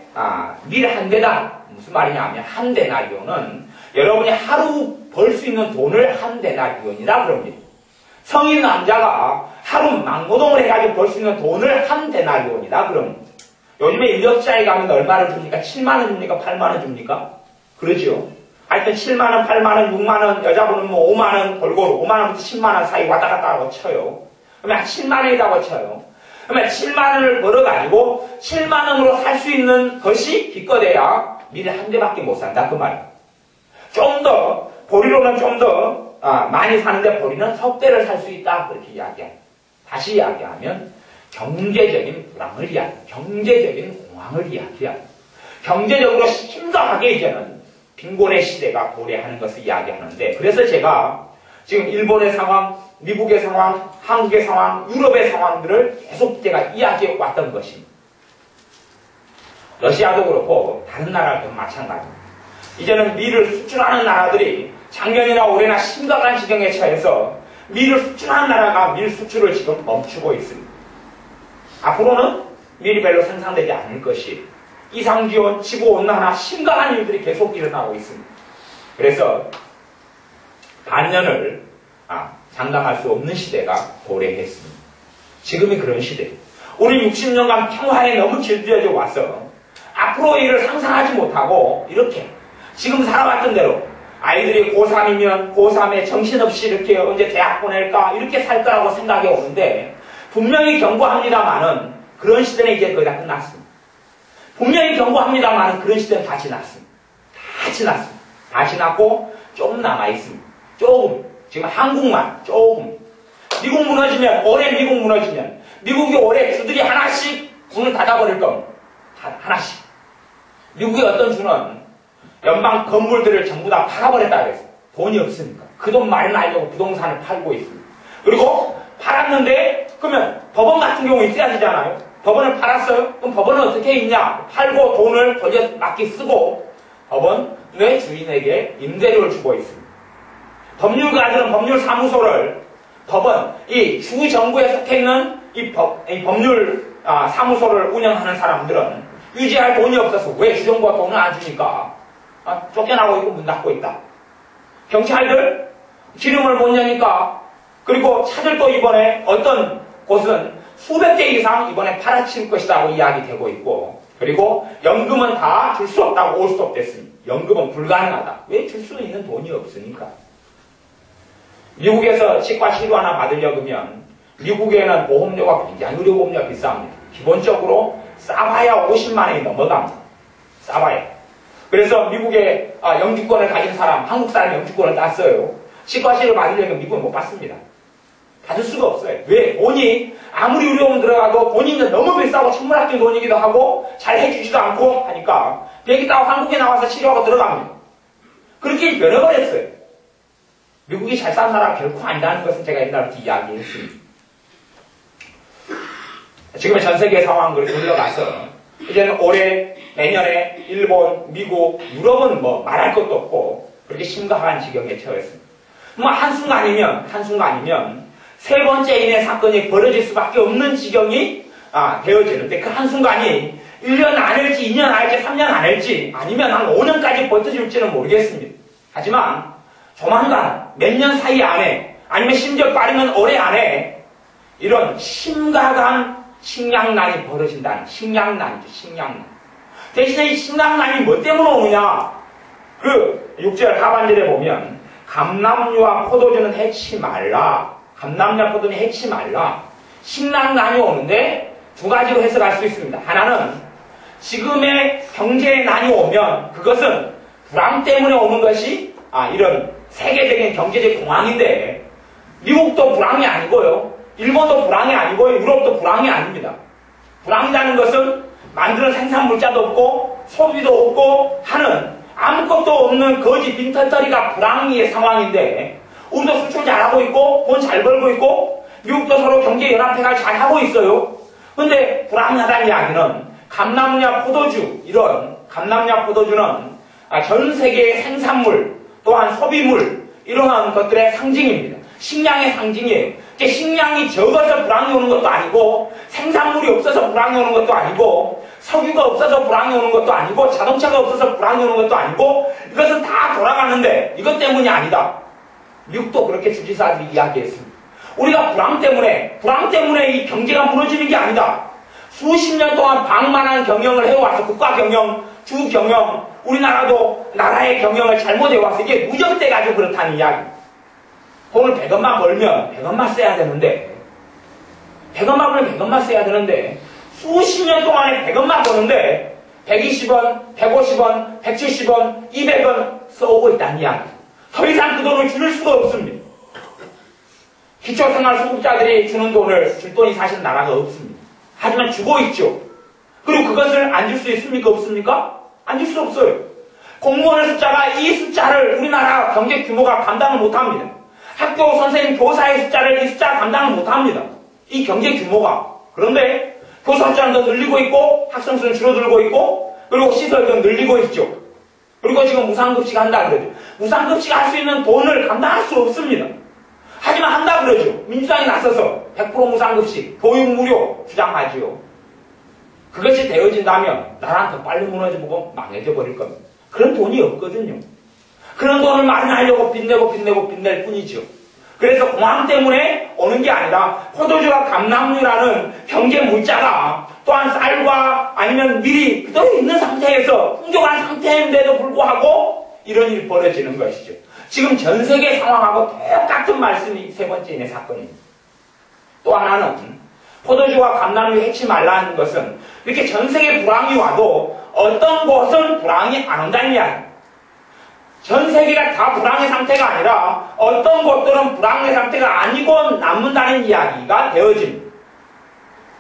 밀 한 대다. 무슨 말이냐 하면 한 데나리온은 여러분이 하루 벌 수 있는 돈을 한 데나리온이라 그럽니다. 성인 남자가 하루 막노동을 해가지고 벌 수 있는 돈을 한 데나리온이다 그럽니다. 요즘에 인력자에 가면 얼마를 줍니까? 7만원 줍니까? 8만원 줍니까? 그러죠. 하여튼 7만원, 8만원, 6만원, 여자분은 뭐 5만원 골고루 5만원부터 10만원 사이 왔다 갔다 하고 쳐요. 그러면 7만원이라고 쳐요. 그러면 7만원을 벌어가지고 7만원으로 살 수 있는 것이 기껏해야 밀 한 대밖에 못 산다 그 말이에요. 좀 더 보리로는 좀 더 많이 사는데 보리는 석 대를 살 수 있다 그렇게 이야기해요. 다시 이야기하면 경제적인 불황을 이야기해요. 경제적인 공황을 이야기해요. 경제적으로 심각하게 이제는 빈곤의 시대가 도래하는 것을 이야기하는데 그래서 제가 지금 일본의 상황, 미국의 상황, 한국의 상황, 유럽의 상황들을 계속 제가 이야기해 왔던 것입니다. 러시아도 그렇고 다른 나라도 마찬가지입니다. 이제는 밀을 수출하는 나라들이 작년이나 올해나 심각한 지경에 처해서 밀을 수출하는 나라가 밀 수출을 지금 멈추고 있습니다. 앞으로는 밀이 별로 생산되지 않을 것이 이상기온, 지구온난화 심각한 일들이 계속 일어나고 있습니다. 그래서 반년을 장담할 수 없는 시대가 도래했습니다. 지금이 그런 시대. 우리 60년간 평화에 너무 길들여져 와서 앞으로의 일을 상상하지 못하고 이렇게 지금 살아왔던 대로 아이들이 고3이면 고3에 정신없이 이렇게 언제 대학 보낼까 이렇게 살 거라고 생각해 오는데 분명히 경고합니다만은 그런 시대는 이제 거의 다 끝났습니다. 분명히 경고합니다만은 그런 시대는 다 지났습니다. 다 지났습니다. 다 지났고 조금 남아있습니다. 조금. 지금 한국만 조금. 미국 무너지면 올해 미국 무너지면 미국이 올해 주들이 하나씩 문을 닫아버릴 겁니다. 하나씩. 미국의 어떤 주는 연방 건물들을 전부 다 팔아버렸다 그랬어요. 돈이 없으니까. 그 돈 마련하려고 부동산을 팔고 있습니다. 그리고 팔았는데 그러면 법원 같은 경우 있어야 되잖아요. 법원을 팔았어요. 그럼 법원은 어떻게 있냐? 팔고 돈을 돌려막기 쓰고 법원의 주인에게 임대료를 주고 있습니다. 법률가들은 법률사무소를 법원, 이 주정부에 속해있는 이 법률 사무소를 운영하는 사람들은 유지할 돈이 없어서 왜 주정부가 돈을 안 주니까 쫓겨나고 있고 문 닫고 있다. 경찰들 기름을 못 여니까 그리고 차들 또 이번에 어떤 곳은 수백 대 이상 이번에 팔아칠 것이라고 이야기되고 있고 그리고 연금은 다 줄 수 없다고 올스톱 됐습니다. 연금은 불가능하다. 왜 줄 수 있는 돈이 없으니까. 미국에서 치과 치료 하나 받으려면 미국에는 보험료가 굉장히 의료보험료가 비쌉니다. 기본적으로 싸봐야 50만 원이 넘어갑니다. 싸봐야. 그래서 미국에 영주권을 가진 사람, 한국 사람이 영주권을 땄어요. 치과 치료 받으려면 미국은 못 받습니다. 받을 수가 없어요. 왜? 돈이 아무리 의료보험 들어가도 돈이 이제 너무 비싸고 천문학적 돈이기도 하고 잘 해주지도 않고 하니까 비행기 타고 한국에 나와서 치료하고 들어갑니다. 그렇게 변해버렸어요. 미국이 잘 사는 나라가 결코 아니라는 것은 제가 옛날부터 이야기했습니다. 지금의 전 세계 상황을 돌려가서 이제는 올해, 내년에 일본, 미국, 유럽은 뭐 말할 것도 없고 그렇게 심각한 지경에 처했습니다. 뭐 한순간이면 세 번째인의 사건이 벌어질 수밖에 없는 지경이 되어지는데 그 한순간이 1년 안 할지 2년 안 할지 3년 안 할지 아니면 한 5년까지 버텨줄지는 모르겠습니다. 하지만 조만간 몇 년 사이 안에 아니면 심지어 빠르면 올해 안에 이런 심각한 식량난이 벌어진다는 식량난이죠. 식량난. 대신에 이 식량난이 뭐 때문에 오느냐 그 6절 하반절에 보면 감람류와 포도주는 해치 말라. 감람류와 포도주는 해치 말라. 식량난이 오는데 두 가지로 해석할 수 있습니다. 하나는 지금의 경제난이 오면 그것은 불황 때문에 오는 것이 이런 세계적인 경제적 공황인데 미국도 불황이 아니고요. 일본도 불황이 아니고요. 유럽도 불황이 아닙니다. 불황이라는 것은 만드는 생산 물자도 없고 소비도 없고 하는 아무것도 없는 거지 빈털터리가 불황의 상황인데 우리도 수출 잘하고 있고 돈 잘 벌고 있고 미국도 서로 경제 연합회가 잘하고 있어요. 근데 불황하다는 이야기는 감남냐 포도주 이런 감남냐 포도주는 전 세계의 생산물 또한 소비물 이러한 것들의 상징입니다. 식량의 상징이에요. 식량이 적어서 불황이 오는 것도 아니고 생산물이 없어서 불황이 오는 것도 아니고 석유가 없어서 불황이 오는 것도 아니고 자동차가 없어서 불황이 오는 것도 아니고 이것은 다 돌아가는데 이것 때문이 아니다. 미국도 그렇게 주지사들이 이야기했습니다. 우리가 불황 때문에 이 경제가 무너지는 게 아니다. 수십 년 동안 방만한 경영을 해와서 국가 경영, 주 경영, 우리나라도 나라의 경영을 잘못해와서 이게 누적돼가지고 그렇다는 이야기. 돈을 100원만 벌면 100원만 써야 되는데 100원만 벌면 100원만 써야 되는데 수십 년 동안에 100원만 버는데 120원, 150원, 170원, 200원 써오고 있다는 이야기. 더 이상 그 돈을 줄 수가 없습니다. 기초생활수급자들이 주는 돈을 줄 돈이 사실 나라가 없습니다. 하지만 주고 있죠. 그리고 그것을 안 줄 수 있습니까? 없습니까? 안 줄 수 없어요. 공무원의 숫자가 이 숫자를 우리나라 경제 규모가 감당을 못합니다. 학교 선생님 교사의 숫자를 이 숫자가 감당을 못합니다. 이 경제 규모가. 그런데 교사 숫자는 더 늘리고 있고 학생 수는 줄어들고 있고 그리고 시설도 늘리고 있죠. 그리고 지금 무상급식 한다 그러죠. 무상급식 할 수 있는 돈을 감당할 수 없습니다. 하지만 한다 그러죠. 민주당이 나서서 100% 무상급식, 교육 무료 주장하지요. 그것이 되어진다면 나라는 더 빨리 무너지고 망해져 버릴 겁니다. 그런 돈이 없거든요. 그런 돈을 마련하려고 빚낼 뿐이죠. 그래서 공황 때문에 오는 게 아니라 포도주와 감남류라는 경제 물자가 또한 쌀과 아니면 밀이 그대로 있는 상태에서 풍족한 상태인데도 불구하고 이런 일이 벌어지는 것이죠. 지금 전 세계 상황하고 똑같은 말씀이 세 번째 사건입니다. 또 하나는 포도주와 감남류 해치 말라는 것은 이렇게 전 세계 불황이 와도 어떤 곳은 불황이 안 온다는 이야기. 전 세계가 다 불황의 상태가 아니라 어떤 곳들은 불황의 상태가 아니고 남는다는 이야기가 되어집니다.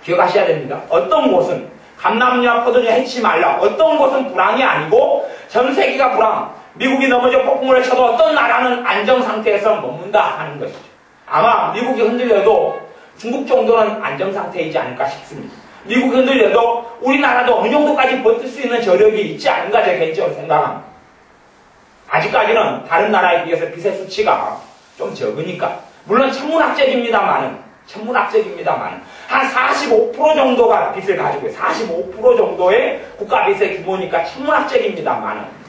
기억하셔야 됩니다. 어떤 곳은 감남류와 포도주 해치 말라. 어떤 곳은 불황이 아니고 전 세계가 불황. 미국이 넘어져 폭풍을 쳐도 어떤 나라는 안정 상태에서 머문다 하는 것이죠. 아마 미국이 흔들려도 중국 정도는 안정 상태이지 않을까 싶습니다. 미국이 흔들려도 우리나라도 어느 정도까지 버틸 수 있는 저력이 있지 않은가 제가 개인적으로 생각합니다. 아직까지는 다른 나라에 비해서 빚의 수치가 좀 적으니까 물론 천문학적입니다만은 한 45% 정도가 빚을 가지고 45% 정도의 국가 빚의 규모니까 천문학적입니다만은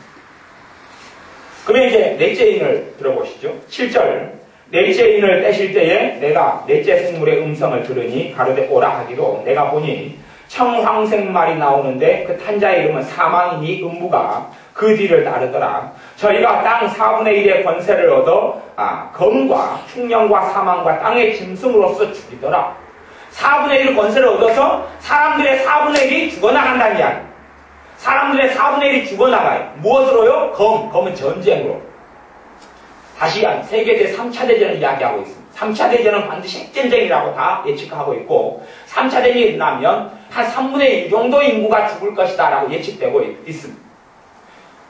그러면 이제 넷째 인을 들어보시죠. 7절 넷째 인을 떼실 때에 내가 넷째 생물의 음성을 들으니 가로되 오라 하기로 내가 보니 청황색말이 나오는데 그 탄자의 이름은 사망이니 음부가 그 뒤를 따르더라. 저희가 땅 4분의 1의 권세를 얻어 검과 흉년과 사망과 땅의 짐승으로서 죽이더라. 4분의 1 권세를 얻어서 사람들의 4분의 1이 죽어나간다는 이야기. 사람들의 4분의 1이 죽어나가요. 무엇으로요? 검은 전쟁으로. 다시 세계대 3차 대전을 이야기하고 있습니다. 3차 대전은 반드시 핵전쟁이라고 다 예측하고 있고 3차 대전이 일어나면 한 3분의 1 정도의 인구가 죽을 것이다 라고 예측되고 있습니다.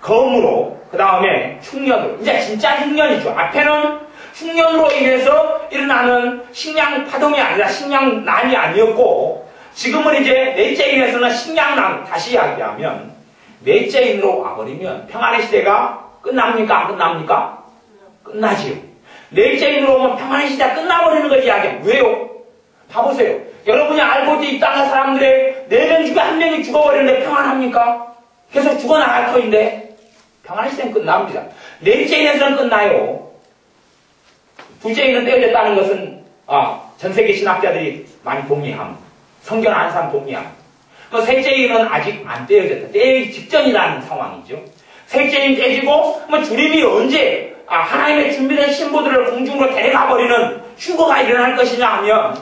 검으로 그 다음에 흉년으로 이제 진짜 흉년이죠. 앞에는 흉년으로 인해서 일어나는 식량 파동이 아니라 식량난이 아니었고 지금은 이제 넷째 인에서는 식량난 다시 이야기하면 넷째 인으로 와버리면 평안의 시대가 끝납니까? 안 끝납니까? 끝나지요. 넷째 인으로 오면 평안의 시대가 끝나버리는 걸 이야기해요. 왜요? 봐보세요. 여러분이 알고 있는 이 땅의 사람들의 4명 중에 1명이 죽어버리는데 평안합니까? 계속 죽어나갈 터인데 평안의 시대는 끝납니다. 넷째 인에서는 끝나요. 둘째 인은 떼어졌다는 것은 전 세계 신학자들이 많이 동의합니다. 성경 아는 사람 동의합니다. 셋째 인은 아직 안 떼어졌다. 떼기 직전이라는 상황이죠. 셋째 인 떼지고 주님이 언제 하나님의 준비된 신부들을 공중으로 데려가버리는 휴거가 일어날 것이냐 하면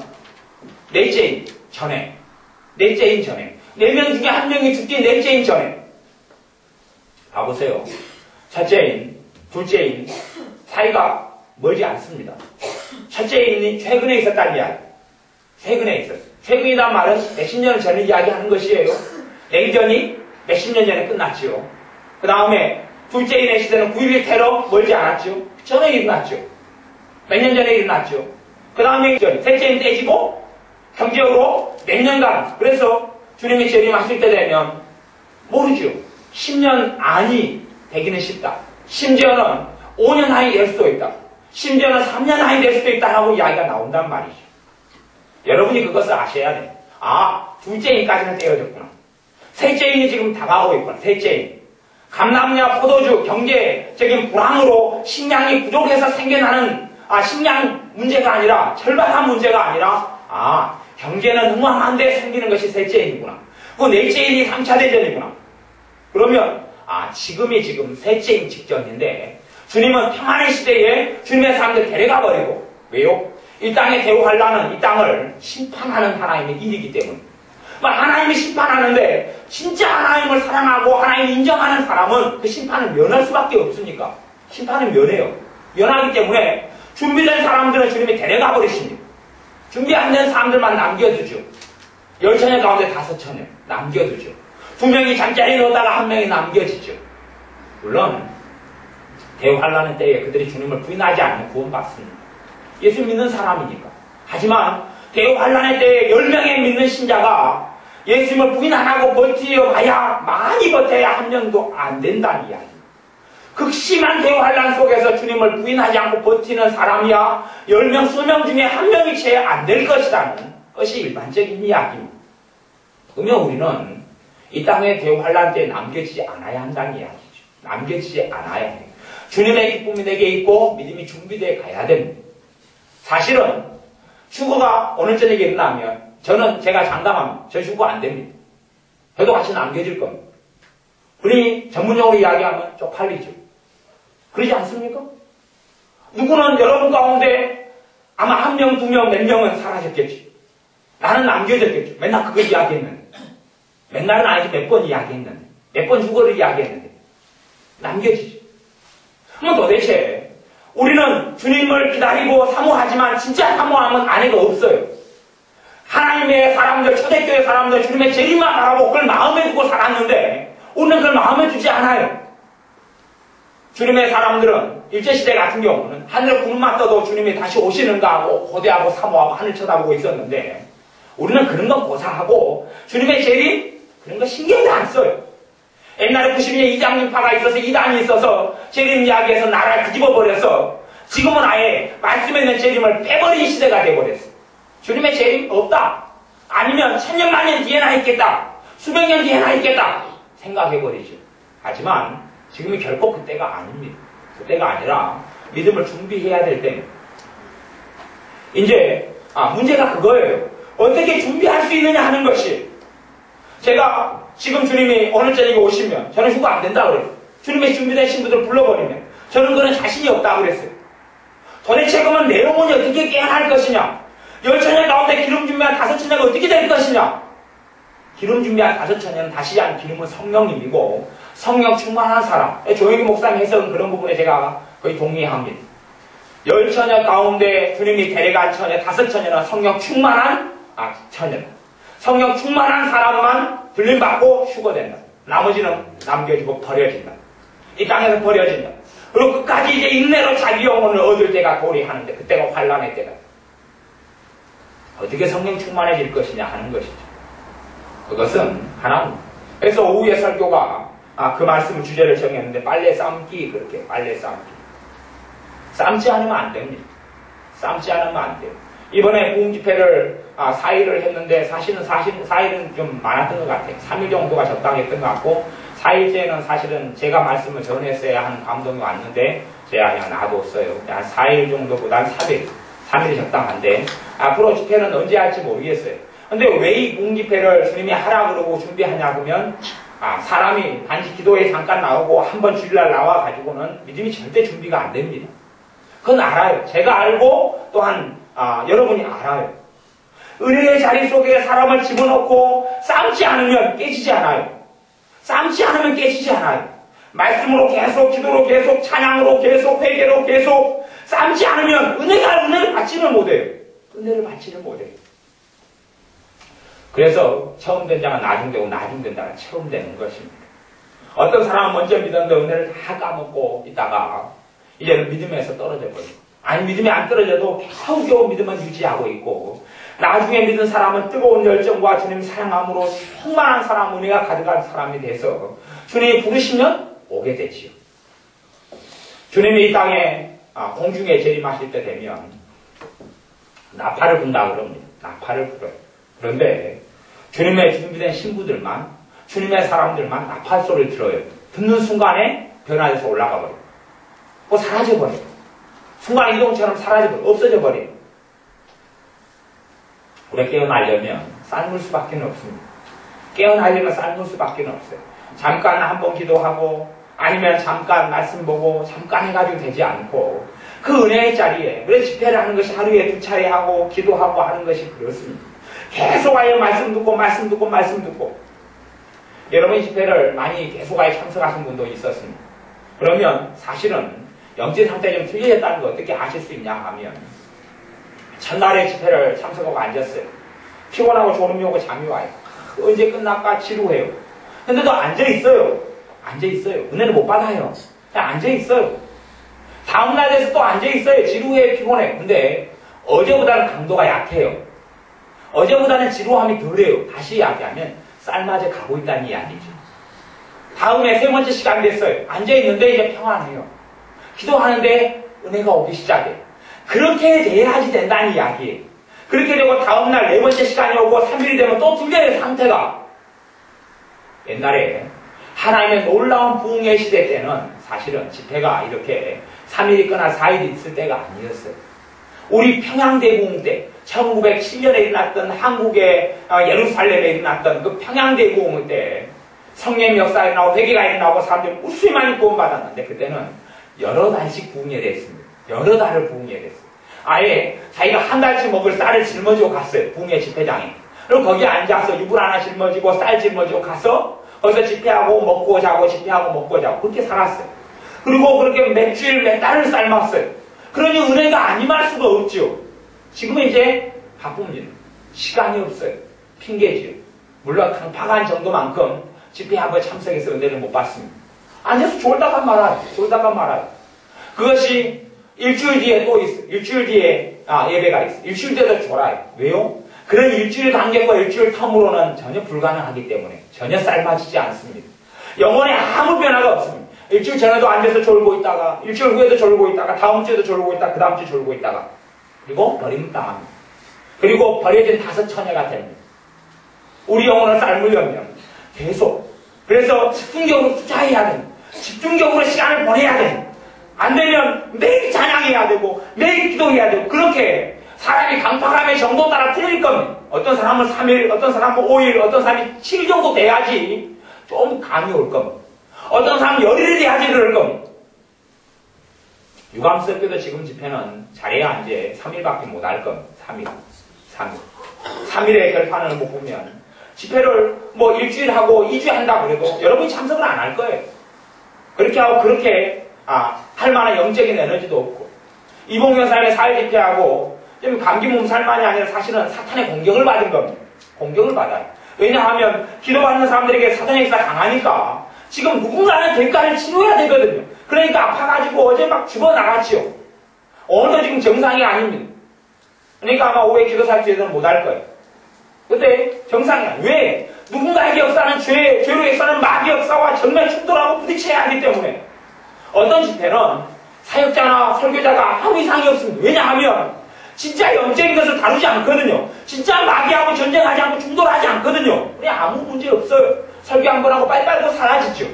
넷째 인 전에 4명 중에 1명이 죽기 넷째 인 전에 봐보세요. 첫째 인, 둘째 인 사이가 멀지 않습니다. 첫째 인이 최근에 있었다는 이야기. 최근에 있었어요. 최근이란 말은 몇십 년 전에 이야기하는 것이에요. 냉전이 몇십 년 전에 끝났지요. 그 다음에 둘째 인의 시대는 9.11 테러 멀지 않았죠. 그 전에 일어났죠. 몇 년 전에 일어났죠. 그 다음에 셋째 인 떼지고 경제적으로 몇 년간 그래서 주님이 재림하실 때 되면 모르죠. 10년 안이 되기는 쉽다. 심지어는 5년 안이 될 수도 있다. 심지어는 3년 안이 될 수도 있다라고 이야기가 나온단 말이죠. 여러분이 그것을 아셔야 돼. 아, 둘째 인까지는 떼어졌구나. 셋째 인이 지금 다가오고 있구나. 셋째 인. 감람냐 포도주 경제적인 불황으로 식량이 부족해서 생겨나는 식량 문제가 아니라 절박한 문제가 아니라 경제는 흥황한데 생기는 것이 셋째 인이구나. 그 넷째 인이 3차 대전이구나. 그러면 지금이 지금 셋째 인 직전인데 주님은 평안의 시대에 주님의 사람들 데려가 버리고 왜요? 이 땅에 대우하려는 이 땅을 심판하는 하나님의 일이기 때문에 하나님이 심판하는데 진짜 하나님을 사랑하고 하나님을 인정하는 사람은 그 심판을 면할 수밖에 없으니까 심판을 면해요. 면하기 때문에 준비된 사람들은 주님이 데려가 버리십니다. 준비 안 된 사람들만 남겨두죠. 10처녀 가운데 5처녀 남겨두죠. 2명이 잠자리에 넣었다가 1명이 남겨지죠. 물론 대환란의 때에 그들이 주님을 부인하지 않으면 구원받습니다. 예수 믿는 사람이니까. 하지만 대환란의 때에 10명의 믿는 신자가 예수님을 부인 안 하고 버텨봐야 많이 버텨야 1명도 안 된다는 이야기. 극심한 대환란 속에서 주님을 부인하지 않고 버티는 사람이야 10명, 수명 중에 1명이 채 안 될 것이라는 것이 일반적인 이야기입니다. 그러면 우리는 이 땅의 대환란 때에 남겨지지 않아야 한다는 이야기죠. 남겨지지 않아야 해요. 주님의 기쁨이 내게 있고 믿음이 준비되어 가야 됩니다. 사실은 휴거가 오늘 저녁에 일어나면 제가 장담합니다. 저 휴거 안 됩니다. 저도 같이 남겨질 겁니다. 그러니 전문용어로 이야기하면 쪽팔리죠. 그러지 않습니까? 누구는 여러분 가운데 아마 1명, 2명, 몇 명은 사라졌겠지. 나는 남겨졌겠죠. 맨날 그걸 이야기했는데. 맨날은 아니지 몇 번 이야기했는데. 몇 번 휴거를 이야기했는데. 남겨지죠. 그럼 도대체 우리는 주님을 기다리고 사모하지만 진짜 사모하면 아내가 없어요. 하나님의 사람들, 초대교회 사람들 주님의 재림만 바라고 그걸 마음에 두고 살았는데 우리는 그걸 마음에 두지 않아요. 주님의 사람들은 일제시대 같은 경우는 하늘 구름만 떠도 주님이 다시 오시는가 하고 고대하고 사모하고 하늘 쳐다보고 있었는데 우리는 그런 건 고사하고 주님의 재림? 그런 거 신경도 안 써요. 옛날에 90년 이장님파가 있어서 이단이 있어서 재림 이야기에서 나라를 뒤집어버려서 지금은 아예 말씀에 있는 재림을 빼버린 시대가 되어버렸어. 주님의 재림 없다. 아니면 1000년 만년 뒤에나 있겠다. 수백 년 뒤에나 있겠다. 생각해버리죠. 하지만 지금이 결코 그때가 아닙니다. 그때가 아니라 믿음을 준비해야 될 때입니다. 이제 문제가 그거예요. 어떻게 준비할 수 있느냐 하는 것이 제가 지금 주님이 오늘 저녁에 오시면 저는 휴가 안 된다고 그랬어요. 주님의 준비된 신부들을 불러버리면 저는 그런 자신이 없다고 그랬어요. 도대체 그러면 내 영혼이 어떻게 깨어날 것이냐? 10처녀 가운데 기름 준비한 5처녀가 어떻게 될 것이냐? 기름 준비한 5처녀는 다시 한 기름은 성령님이고 성령 충만한 사람. 조영기 목사님 해석은 그런 부분에 제가 거의 동의합니다. 10처녀 가운데 주님이 데려간 처녀 5처녀는 성령 충만한 처녀다. 성령 충만한 사람만 들림받고 휴거된다. 나머지는 남겨지고 버려진다. 이 땅에서 버려진다. 그리고 끝까지 이제 인내로 자기 영혼을 얻을 때가 도래하는데 그때가 환란의 때다. 어떻게 성령 충만해질 것이냐 하는 것이죠. 그것은 하나님. 그래서 오후에 설교가 그 말씀을 주제를 정했는데 빨래 삶기 그렇게 빨래 삶기. 삶지 않으면 안 됩니다. 삶지 않으면 안 돼요. 이번에 부흥집회를 4일을 했는데 사실은 4일은 좀 많았던 것 같아요. 3일 정도가 적당했던 것 같고 4일째는 사실은 제가 말씀을 전했어야 하는 감동이 왔는데 제가 그냥 놔뒀어요. 한 4일 정도보단 3일이 적당한데 앞으로 집회는 언제 할지 모르겠어요. 근데 왜 이 부흥집회를 주님이 하라 그러고 준비하냐 그러면 사람이 단지 기도에 잠깐 나오고 한번 주일날 나와가지고는 믿음이 절대 준비가 안 됩니다. 그건 알아요. 제가 알고 또한 여러분이 알아요. 은혜의 자리 속에 사람을 집어넣고 삶지 않으면 깨지지 않아요. 삶지 않으면 깨지지 않아요. 말씀으로 계속, 기도로 계속, 찬양으로 계속, 회개로 계속 삶지 않으면 은혜를 받지를 못해요. 은혜를 받지를 못해요. 그래서 처음 된 자가 나중되고 나중된 자가 처음 되는 것입니다. 어떤 사람은 먼저 믿었는데 은혜를 다 까먹고 있다가 이제는 믿음에서 떨어져 버리고, 아니 믿음이 안 떨어져도 겨우겨우 믿음은 유지하고 있고, 나중에 믿은 사람은 뜨거운 열정과 주님 사랑함으로 충만한 사람, 은혜가 가득한 사람이 돼서 주님이 부르시면 오게 되지요. 주님이 이 땅에 공중에 재림하실 때 되면 나팔을 분다 그럽니다. 나팔을 불어요. 그런데 주님의 준비된 신부들만, 주님의 사람들만 나팔 소리를 들어요. 듣는 순간에 변화돼서 올라가 버려요. 사라져버려요. 순간 이동처럼 사라져버려요. 없어져 버려요. 우리가 깨어나려면 삶을 수밖에 없습니다. 깨어나려면 삶을 수밖에 없어요. 잠깐 한번 기도하고, 아니면 잠깐 말씀 보고, 잠깐 해가지고 되지 않고, 그 은혜의 자리에, 그래서 집회를 하는 것이 하루에 2차례 하고, 기도하고 하는 것이 그렇습니다. 계속하여 말씀 듣고, 말씀 듣고, 말씀 듣고. 여러분 집회를 많이 계속하여 참석하신 분도 있었습니다. 그러면 사실은 영적 상태가 좀 틀려졌다는 걸 어떻게 아실 수 있냐 하면, 첫날에 집회를 참석하고 앉았어요. 피곤하고 졸음이 오고 잠이 와요. 언제 끝날까 지루해요. 근데도 앉아있어요. 앉아있어요. 은혜를 못 받아요. 그냥 앉아있어요. 다음날 돼서 또 앉아있어요. 지루해, 피곤해. 근데 어제보다는 강도가 약해요. 어제보다는 지루함이 덜해요. 다시 이야기하면 쌀맞에 가고 있다는 이야기죠. 다음에 3번째 시간이 됐어요. 앉아있는데 이제 평안해요. 기도하는데 은혜가 오기 시작해요. 그렇게 돼야지 된다는 이야기예요. 그렇게 되고 다음날 4번째 시간이 오고 3일이 되면 또 틀려요, 상태가. 옛날에 하나님의 놀라운 부흥의 시대 때는 사실은 집회가 이렇게 3일 있거나 4일 있을 때가 아니었어요. 우리 평양대부흥 때 1907년에 일어났던 한국의 예루살렘에 일어났던 그 평양대부흥 때 성령 역사가 일어나고 회개가 일어나고 사람들이 무수히 많이 구원받았는데 그때는 여러 달씩 부흥이 됐습니다. 여러 달을 부흥이 됐어요. 아예 자기가 한 달치 먹을 쌀을 짊어지고 갔어요. 부흥의 집회장에. 그리고 거기에 앉아서 유불 하나 짊어지고 쌀 짊어지고 가서 거기서 집회하고 먹고 자고 집회하고 먹고 자고 그렇게 살았어요. 그리고 그렇게 몇 주일 몇 달을 삶았어요. 그러니 은혜가 안 임할 수가 없죠. 지금은 이제 바쁩니다. 시간이 없어요. 핑계지요. 물론 강팍한 정도만큼 집회 한번 참석해서 은혜를 못 받습니다. 앉아서 졸다가 말아요. 졸다가 말아요. 그것이 일주일 뒤에 또 있어요. 일주일 뒤에 예배가 있어요. 일주일 뒤에도 졸아요. 왜요? 그런 일주일 간격과 일주일 텀으로는 전혀 불가능하기 때문에 전혀 삶아지지 않습니다. 영혼에 아무 변화가 없습니다. 일주일 전에도 앉아서 졸고 있다가 일주일 후에도 졸고 있다가 다음 주에도 졸고 있다가 그 다음 주에 졸고 있다가 그리고 버림을 당합니다. 그리고 버려진 5 처녀가 됩니다. 우리 영혼을 삶으려면 계속 그래서 집중적으로 투자해야 됩니다. 집중적으로 시간을 보내야 됩니다. 안 되면 매일 찬양해야 되고 매일 기도해야 되고 그렇게 사람이 강팍함의 정도 따라 틀릴 겁니다. 어떤 사람은 3일, 어떤 사람은 5일, 어떤 사람이 7일 정도 돼야지 좀 감이 올 겁니다. 어떤 사람은 열일이 돼야지 그럴 겁니다. 유감스럽게도 지금 집회는 잘해야 이제 3일밖에 못 할 겁니다. 3일의 결판을 못 보면 집회를 뭐 일주일 하고 2주 한다고 그래도 여러분이 참석을 안 할 거예요. 그렇게 하고 그렇게 할 만한 영적인 에너지도 없고 이봉교사님의 4일 집회하고 좀 감기 몸살만이 아니라 사실은 사탄의 공격을 받은 겁니다. 공격을 받아요. 왜냐하면 기도받는 사람들에게 사탄의 역사가 강하니까 지금 누군가는 대가를 치러야 되거든요. 그러니까 아파가지고 어제 막 죽어나갔지요. 오늘도 지금 정상이 아닙니다. 그러니까 아마 500 기도살주에서는 못할 거예요. 근데 정상이야. 왜? 누군가에게 역사는 죄로 역사는 마귀 역사와 정면 충돌하고 부딪혀야 하기 때문에 어떤 집회는 사역자나 설교자가 아무 이상이 없습니다. 왜냐하면 진짜 영적인 것을 다루지 않거든요. 진짜 마귀하고 전쟁하지 않고 충돌하지 않거든요. 그냥 아무 문제 없어요. 설교 한 번 하고 빨리빨리 사라지죠.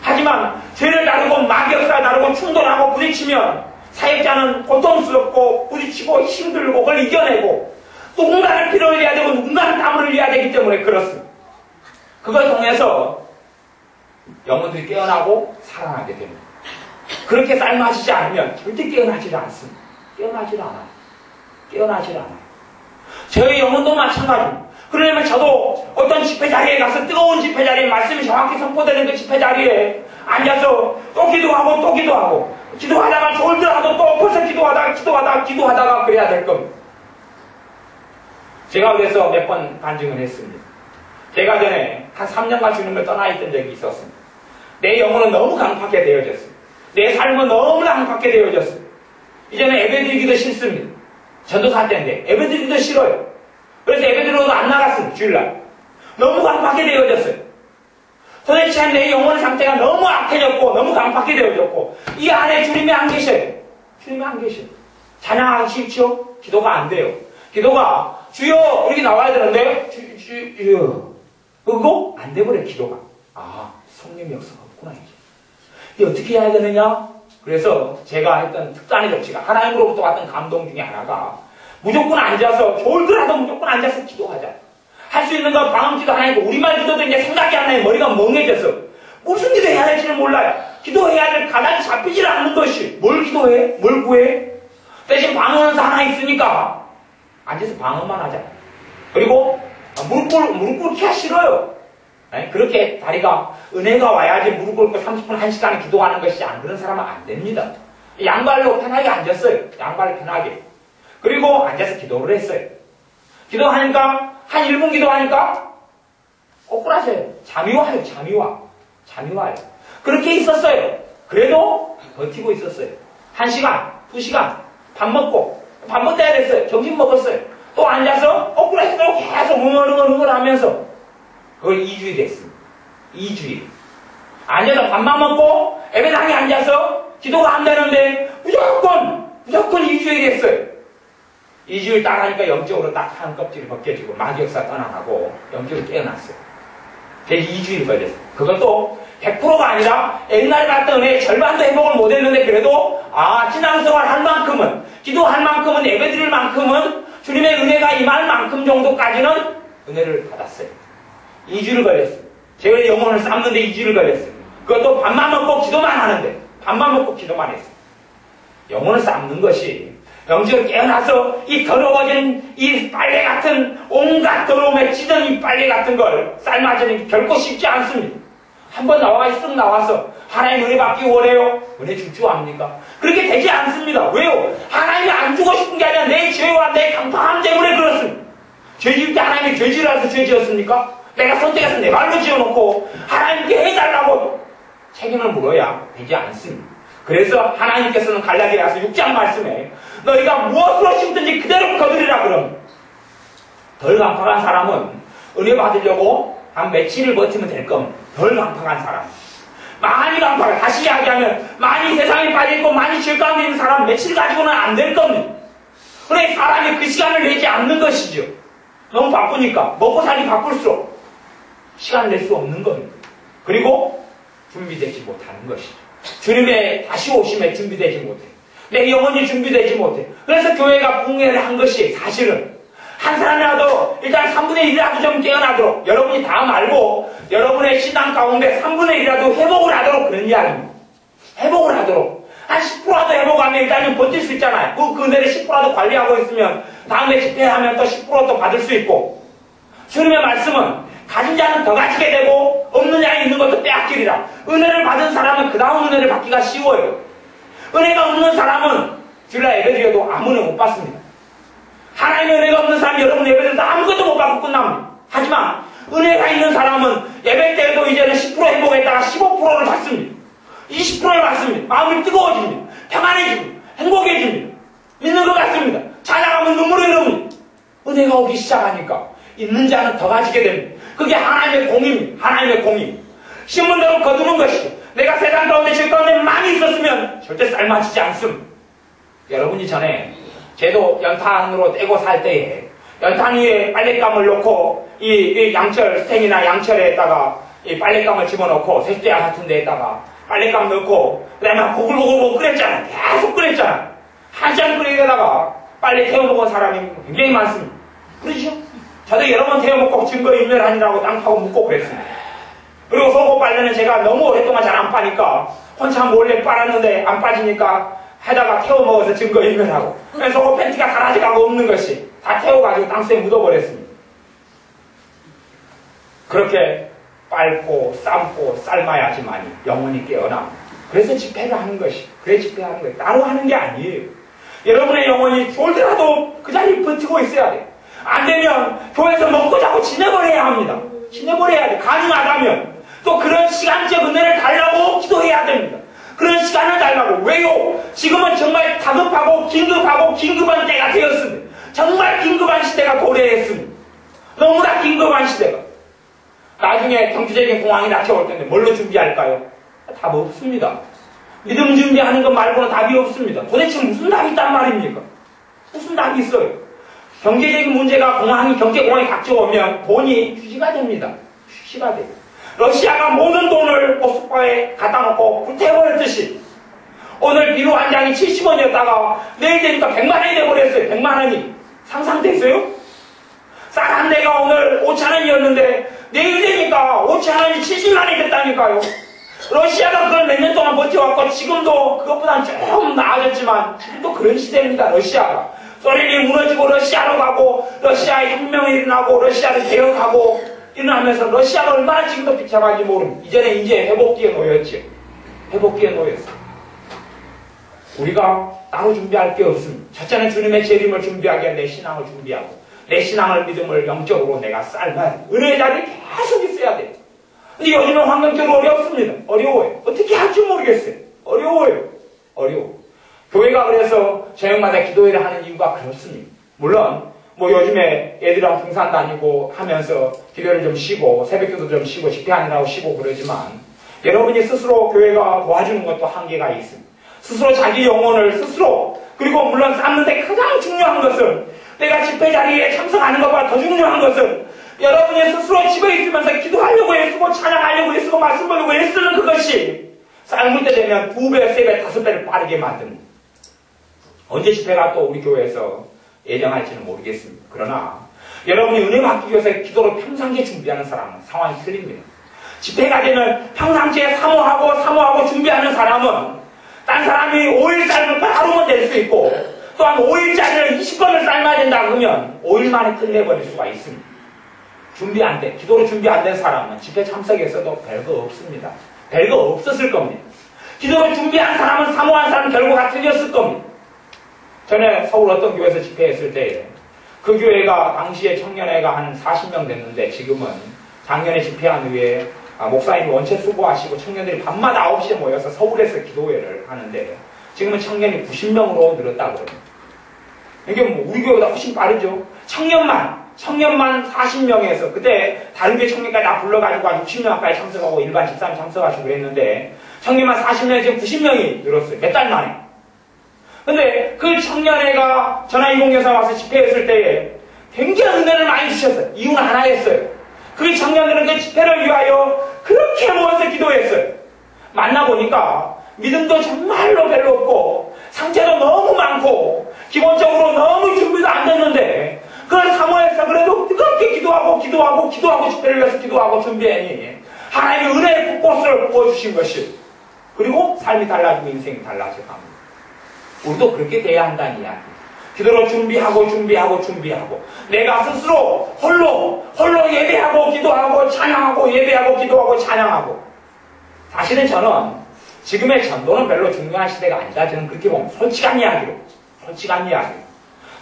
하지만 죄를 다루고 마귀 역사를 다루고 충돌하고 부딪히면 사역자는 고통스럽고 부딪히고 힘들고 그걸 이겨내고 누군가는 피를 흘려야 되고 누군가는 땀을 흘려야 되기 때문에 그렇습니다. 그걸 통해서 영혼들이 깨어나고 살아나게 됩니다. 그렇게 삶아지지 않으면 절대 깨어나지 않습니다. 깨어나질 않아요. 깨어나질 않아요. 저희 영혼도 마찬가지입니다. 그러려면 저도 어떤 집회 자리에 가서 뜨거운 집회 자리에 말씀이 정확히 선포되는 그 집회 자리에 앉아서 또 기도하고 또 기도하고 기도하다가 졸더라도 또 벌써 기도하다가 그래야 될 겁니다. 제가 그래서 몇 번 간증을 했습니다. 제가 전에 한 3년간 주님을 떠나 있던 적이 있었습니다. 내 영혼은 너무 강팍하게 되어졌어요. 내 삶은 너무나 강팍하게 되어졌어요. 이제는 예배드리기도 싫습니다. 전도사 때인데 예배드리기도 싫어요. 그래서 예배드리고도 안 나갔습니다. 주일날. 너무 강팍하게 되어졌어요. 도대체 내 영혼 상태가 너무 악해졌고 너무 강팍하게 되어졌고 이 안에 주님이 안 계셔요. 주님이 안 계셔요. 찬양하기 싫죠? 기도가 안 돼요. 기도가 주여 이렇게 나와야 되는데 주여 그거 안 돼버려요. 기도가. 아 성령의 역사가 없구나 이제. 이게 어떻게 해야 되느냐? 그래서 제가 했던 특단의 조치가 하나님으로부터 왔던 감동 중에 하나가 무조건 앉아서 졸더라도 무조건 앉아서 기도하자. 할 수 있는 건 방언기도 하나니까 우리말 기도도 이제 생각이 안 나요. 머리가 멍해져서 무슨 기도해야 될지는 몰라요. 기도해야 될 가닥이 잡히질 않는 것이 뭘 기도해? 뭘 구해? 대신 방언사 하나 있으니까 앉아서 방언만 하자. 그리고 무릎 꿇기가 싫어요. 그렇게 다리가 은혜가 와야지 무릎 꿇고 30분 1시간을 기도하는 것이지 안 그런 사람은 안 됩니다. 양발로 편하게 앉았어요. 양발 편하게. 그리고 앉아서 기도를 했어요. 기도하니까 한 1분 기도하니까 꼬꾸라져요. 잠이 와요. 잠이 와요. 그렇게 있었어요. 그래도 버티고 있었어요. 1시간, 2시간 밥 먹고 밥 먹어야 됐어요. 점심 먹었어요. 또 앉아서 꼬꾸라지고 계속 응얼응얼 하면서 그걸 2주일이 했습니다. 2주일. 앉아서 밥만 먹고 예배당에 앉아서 기도가 안 되는데 무조건 2주일이 했어요. 2주일 딱 하니까 영적으로 딱 한 껍질이 벗겨지고 마귀역사 떠나가고 영적으로 깨어났어요. 그래서 2주일 걸렸어요. 그것도 100%가 아니라 옛날에 봤던 은혜 절반도 회복을 못했는데 그래도 신앙생활 할 만큼은 기도할 만큼은 예배드릴 만큼은 주님의 은혜가 임할 만큼 정도까지는 은혜를 받았어요. 2주일 걸렸어요. 제가 영혼을 삶는데 2주일 걸렸어요. 그것도 밥만 먹고 기도만 하는데 밥만 먹고 기도만 했어요. 영혼을 삶는 것이 영적으로 깨어나서 이 더러워진 이 빨래 같은 온갖 더러움에 찌든 이 빨래 같은 걸 삶아지는 게 결코 쉽지 않습니다. 한번 쓱 나와서 하나님 은혜 받기 원해요? 은혜 줄 줄 압니까? 그렇게 되지 않습니다. 왜요? 하나님이 안 주고 싶은 게 아니라 내 죄와 내 강팍함 때문에 그렇습니다. 죄 지을 때 하나님이 죄 지으라서 죄 지었습니까? 내가 선택해서 내 발로 지어놓고 하나님께 해달라고 책임을 물어야 되지 않습니다. 그래서 하나님께서는 갈라디아서 6장 말씀에 너희가 무엇으로 심든지 그대로 거두리라 그러면 덜 강팍한 사람은 은혜 받으려고 한 며칠을 버티면 될 겁니다. 덜 강팍한 사람. 많이 강팍해. 다시 이야기하면 많이 세상에 빠져있고 많이 죄 가운데 있는 사람 며칠 가지고는 안 될 겁니다. 그래 사람이 그 시간을 내지 않는 것이죠. 너무 바쁘니까 먹고 살기 바쁠수록 시간을 낼 수 없는 겁니다. 그리고 준비되지 못하는 것이죠. 주님의 다시 오심에 준비되지 못해. 내 영혼이 준비되지 못해. 그래서 교회가 붕괴를 한 것이 사실은 한 사람이라도 일단 3분의 1이라도 좀 깨어나도록 여러분이 다 말고 여러분의 신앙 가운데 3분의 1이라도 회복을 하도록 그런 이야기입니다. 회복을 하도록. 한 10%라도 회복하면 일단은 버틸 수 있잖아요. 그 은혜를 10%라도 관리하고 있으면 다음에 집회하면 또 10%또 받을 수 있고. 주님의 말씀은 가진 자는 더 가지게 되고 없는 자에 있는 것도 빼앗기리라. 은혜를 받은 사람은 그 다음 은혜를 받기가 쉬워요. 은혜가 없는 사람은 주일날 예배드려도 아무 은혜 못 받습니다. 하나님의 은혜가 없는 사람이 여러분 예배드려도 아무것도 못 받고 끝납니다. 하지만 은혜가 있는 사람은 예배 때에도 이제는 10% 행복했다가 15%를 받습니다. 20%를 받습니다. 마음이 뜨거워집니다. 평안해집니다. 행복해집니다. 믿는 것 같습니다. 찬양하면 눈물이 흐릅니다. 은혜가 오기 시작하니까 있는 자는 더 가지게 됩니다. 그게 하나님의 공입니다. 하나님의 공임. 심은 대로 거두는 것이죠. 내가 세상 가운데 죄 가운데 많이 있었으면 절대 삶아지지 않습니다. 여러분이 전에 제도 연탄으로 떼고 살 때에 연탄 위에 빨랫감을 놓고 이 양철 스탱이나 양철에다가 이 빨랫감을 집어넣고 세수대야 같은 데에다가 빨랫감 넣고 그 다음에 보글보글 끓였잖아요. 계속 끓였잖아요. 한참 끓이다가 빨래 태워먹은 사람이 굉장히 많습니다. 그러죠? 저도 여러 번 태워먹고 증거인멸하니라고 땅 파고 묻고 그랬습니다. 그리고 속옷 빨래는 제가 너무 오랫동안 잘 안 빠니까 혼자 몰래 빨았는데 안 빠지니까 하다가 태워먹어서 증거인멸하고 그래서 속옷 팬티가 사라져가고 없는 것이 다 태워가지고 땅속에 묻어버렸습니다. 그렇게 빨고 삶고 삶아야지만이 영혼이 깨어나. 그래서 집회를 하는 것이 그래 집회하는 거예요. 따로 하는 게 아니에요. 여러분의 영혼이 졸더라도 그 자리에 버티고 있어야 돼요. 안 되면 교회에서 먹고 자고 지내버려야 합니다. 지내버려야 돼. 가능하다면. 또 그런 시간적 은혜를 달라고 기도해야 됩니다. 그런 시간을 달라고. 왜요? 지금은 정말 다급하고 긴급한 때가 되었습니다. 정말 긴급한 시대가 도래했습니다. 너무나 긴급한 시대가. 나중에 경제적인 공황이 닥쳐올 텐데 뭘로 준비할까요? 답 없습니다. 믿음 준비하는 것 말고는 답이 없습니다. 도대체 무슨 답이 있단 말입니까? 무슨 답이 있어요? 경제적인 문제가 경제 공황이 닥쳐오면 돈이 휴지가 됩니다. 휴지가 돼요. 러시아가 모든 돈을 모스크바에 갖다 놓고 불태워버렸듯이 오늘 비료 한 장이 70원이었다가 내일 되니까 100만원이 돼버렸어요. 100만원이. 상상됐어요? 쌀 한 대가 오늘 5,000원이었는데 내일 되니까 5,000원이 70만원이 됐다니까요. 러시아가 그걸 몇 년 동안 버텨왔고 지금도 그것보다는 조금 나아졌지만 지금도 그런 시대입니다. 러시아가. 소련이 무너지고 러시아로 가고 러시아의 혁명이 일어나고 러시아를 개혁하고 일어나면서 러시아가 얼마나 지금도 비참한지 모릅니다. 이전에 이제 회복기에 놓였죠. 회복기에 놓였어요. 우리가 따로 준비할 게 없습니다. 첫째는 주님의 재림을 준비하기 위해 내 신앙을 준비하고 내 신앙을 믿음을 영적으로 내가 삶아야 돼. 은혜의 자리에 계속 있어야 돼. 근데 요즘은 환경적으로 어렵습니다. 어려워요. 어떻게 할지 모르겠어요. 어려워요. 교회가 그래서 저녁마다 기도회를 하는 이유가 그렇습니다. 물론 요즘에 애들이랑 등산 다니고 하면서 기도를 좀 쉬고 새벽기도 좀 쉬고 집회하느라고 쉬고 그러지만 여러분이 스스로 교회가 도와주는 것도 한계가 있습니다. 스스로 자기 영혼을 스스로 그리고 물론 쌓는데 가장 중요한 것은 내가 집회 자리에 참석하는 것보다 더 중요한 것은 여러분이 스스로 집에 있으면서 기도하려고 애쓰고 찬양하려고 애쓰고 말씀 보려고 애쓰는 그것이 삶을 때 되면 2배, 3배, 5배를 빠르게 만듭니다. 언제 집회가 또 우리 교회에서 예정할지는 모르겠습니다. 그러나 여러분이 은혜 받기 위해서 기도로 평상시에 준비하는 사람은 상황이 틀립니다. 집회가 되면 평상시에 사모하고 준비하는 사람은 딴 사람이 5일 삶을 하루만 될 수 있고 또한 5일짜리를 20번을 삶아야 된다 그러면 5일 만에 끝내버릴 수가 있습니다. 기도로 준비 안 된 사람은 집회 참석에서도 별거 없습니다. 별거 없었을 겁니다. 기도로 준비한 사람은 사모한 사람은 결과가 틀렸을 겁니다. 전에 서울 어떤 교회에서 집회했을 때 그 교회가 당시에 청년회가 한 40명 됐는데 지금은 작년에 집회한 후에 목사님이 원체 수고하시고 청년들이 밤마다 9시에 모여서 서울에서 기도회를 하는데 지금은 청년이 90명으로 늘었다고 합니다. 이게 우리 교회보다 훨씬 빠르죠. 청년만 40명에서 그때 다른 교회 청년까지 다 불러가지고 한 60명까지 참석하고 일반 집사님 참석하시고 그랬는데 청년만 40명에 지금 90명이 늘었어요. 몇 달 만에. 근데 그 청년회가 전화이공교사 와서 집회했을 때에 굉장히 은혜를 많이 주셨어요. 이유는 하나였어요. 그 청년들은 그 집회를 위하여 그렇게 모여서 기도했어요. 만나보니까 믿음도 정말로 별로 없고 상처도 너무 많고 기본적으로 너무 준비도 안 됐는데 그걸 사모해서 그래도 뜨겁게 기도하고 집회를 위해서 기도하고 준비하니 하나님의 은혜의 꽃꽃을 부어주신 것이 그리고 삶이 달라지고 인생이 달라져 갑니다. 우리도 그렇게 돼야 한다는 이야기. 기도로 준비하고 내가 스스로 홀로 예배하고 기도하고 찬양하고 예배하고 기도하고 찬양하고 사실은 저는 지금의 전도는 별로 중요한 시대가 아니다. 저는 그렇게 보면 솔직한 이야기로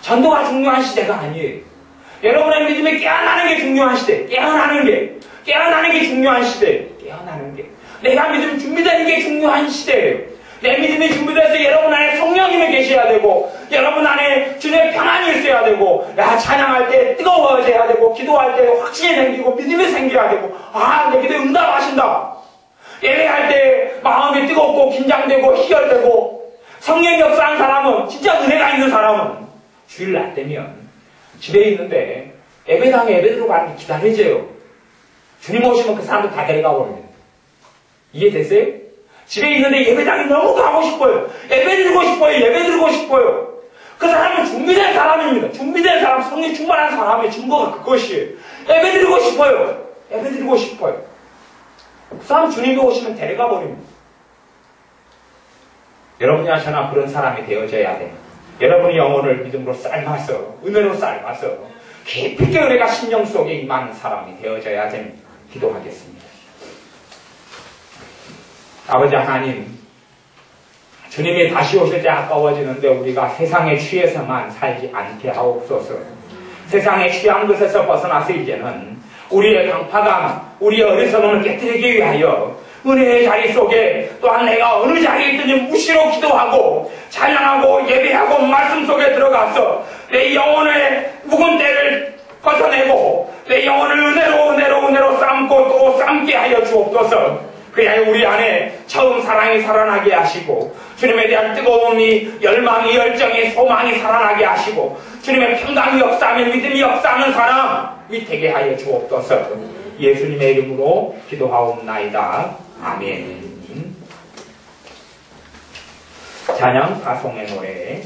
전도가 중요한 시대가 아니에요. 여러분의 믿음이 깨어나는 게 중요한 시대. 깨어나는 게 중요한 시대. 내가 믿음 준비되는 게 중요한 시대예요. 내 믿음이 준비돼서 여러분 안에 성령님이 계셔야 되고 여러분 안에 주님의 평안이 있어야 되고 찬양할 때 뜨거워져야 되고 기도할 때 확신이 생기고 믿음이 생겨야 되고 내 기도에 응답하신다. 예배할 때 마음이 뜨겁고 긴장되고 희열되고 성령이 역사한 사람은 진짜 은혜가 있는 사람은 주일날 되면 집에 있는데 예배당에 예배 들어가는 게 기다려져요. 주님 오시면 그 사람들 다 데려가 버립니다. 이해됐어요? 집에 있는데 예배당에 너무 가고 싶어요. 예배 드리고 싶어요. 그 사람은 준비된 사람입니다. 준비된 사람, 성령 충만한 사람의 증거가 그것이에요. 예배 드리고 싶어요. 그 사람 주님이 오시면 데려가 버립니다. 여러분이나 저나 그런 사람이 되어져야 돼요. 여러분의 영혼을 믿음으로 삶아서, 은혜로 삶아서 깊이 있게 은혜가 심령 속에 임하는 사람이 되어져야 됩니다. 기도하겠습니다. 아버지 하나님, 주님이 다시 오실 때 아까워지는데 우리가 세상에 취해서만 살지 않게 하옵소서. 세상에 취한 것에서 벗어나서 이제는 우리의 강파감, 우리의 어리석음을 깨뜨리기 위하여 은혜의 자리 속에 또한 내가 어느 자리에 있든지 무시로 기도하고 찬양하고 예배하고 말씀 속에 들어가서 내 영혼의 묵은 때를 벗어내고 내 영혼을 은혜로 삶고 또 삶게 하여 주옵소서. 그리하여 우리 안에 처음 사랑이 살아나게 하시고 주님에 대한 뜨거움이 열망이 열정이 소망이 살아나게 하시고 주님의 평강이 역사하며 믿음이 역사하는 사람이 되게 하여 주옵소서. 예수님의 이름으로 기도하옵나이다. 아멘. 찬양 사송의 노래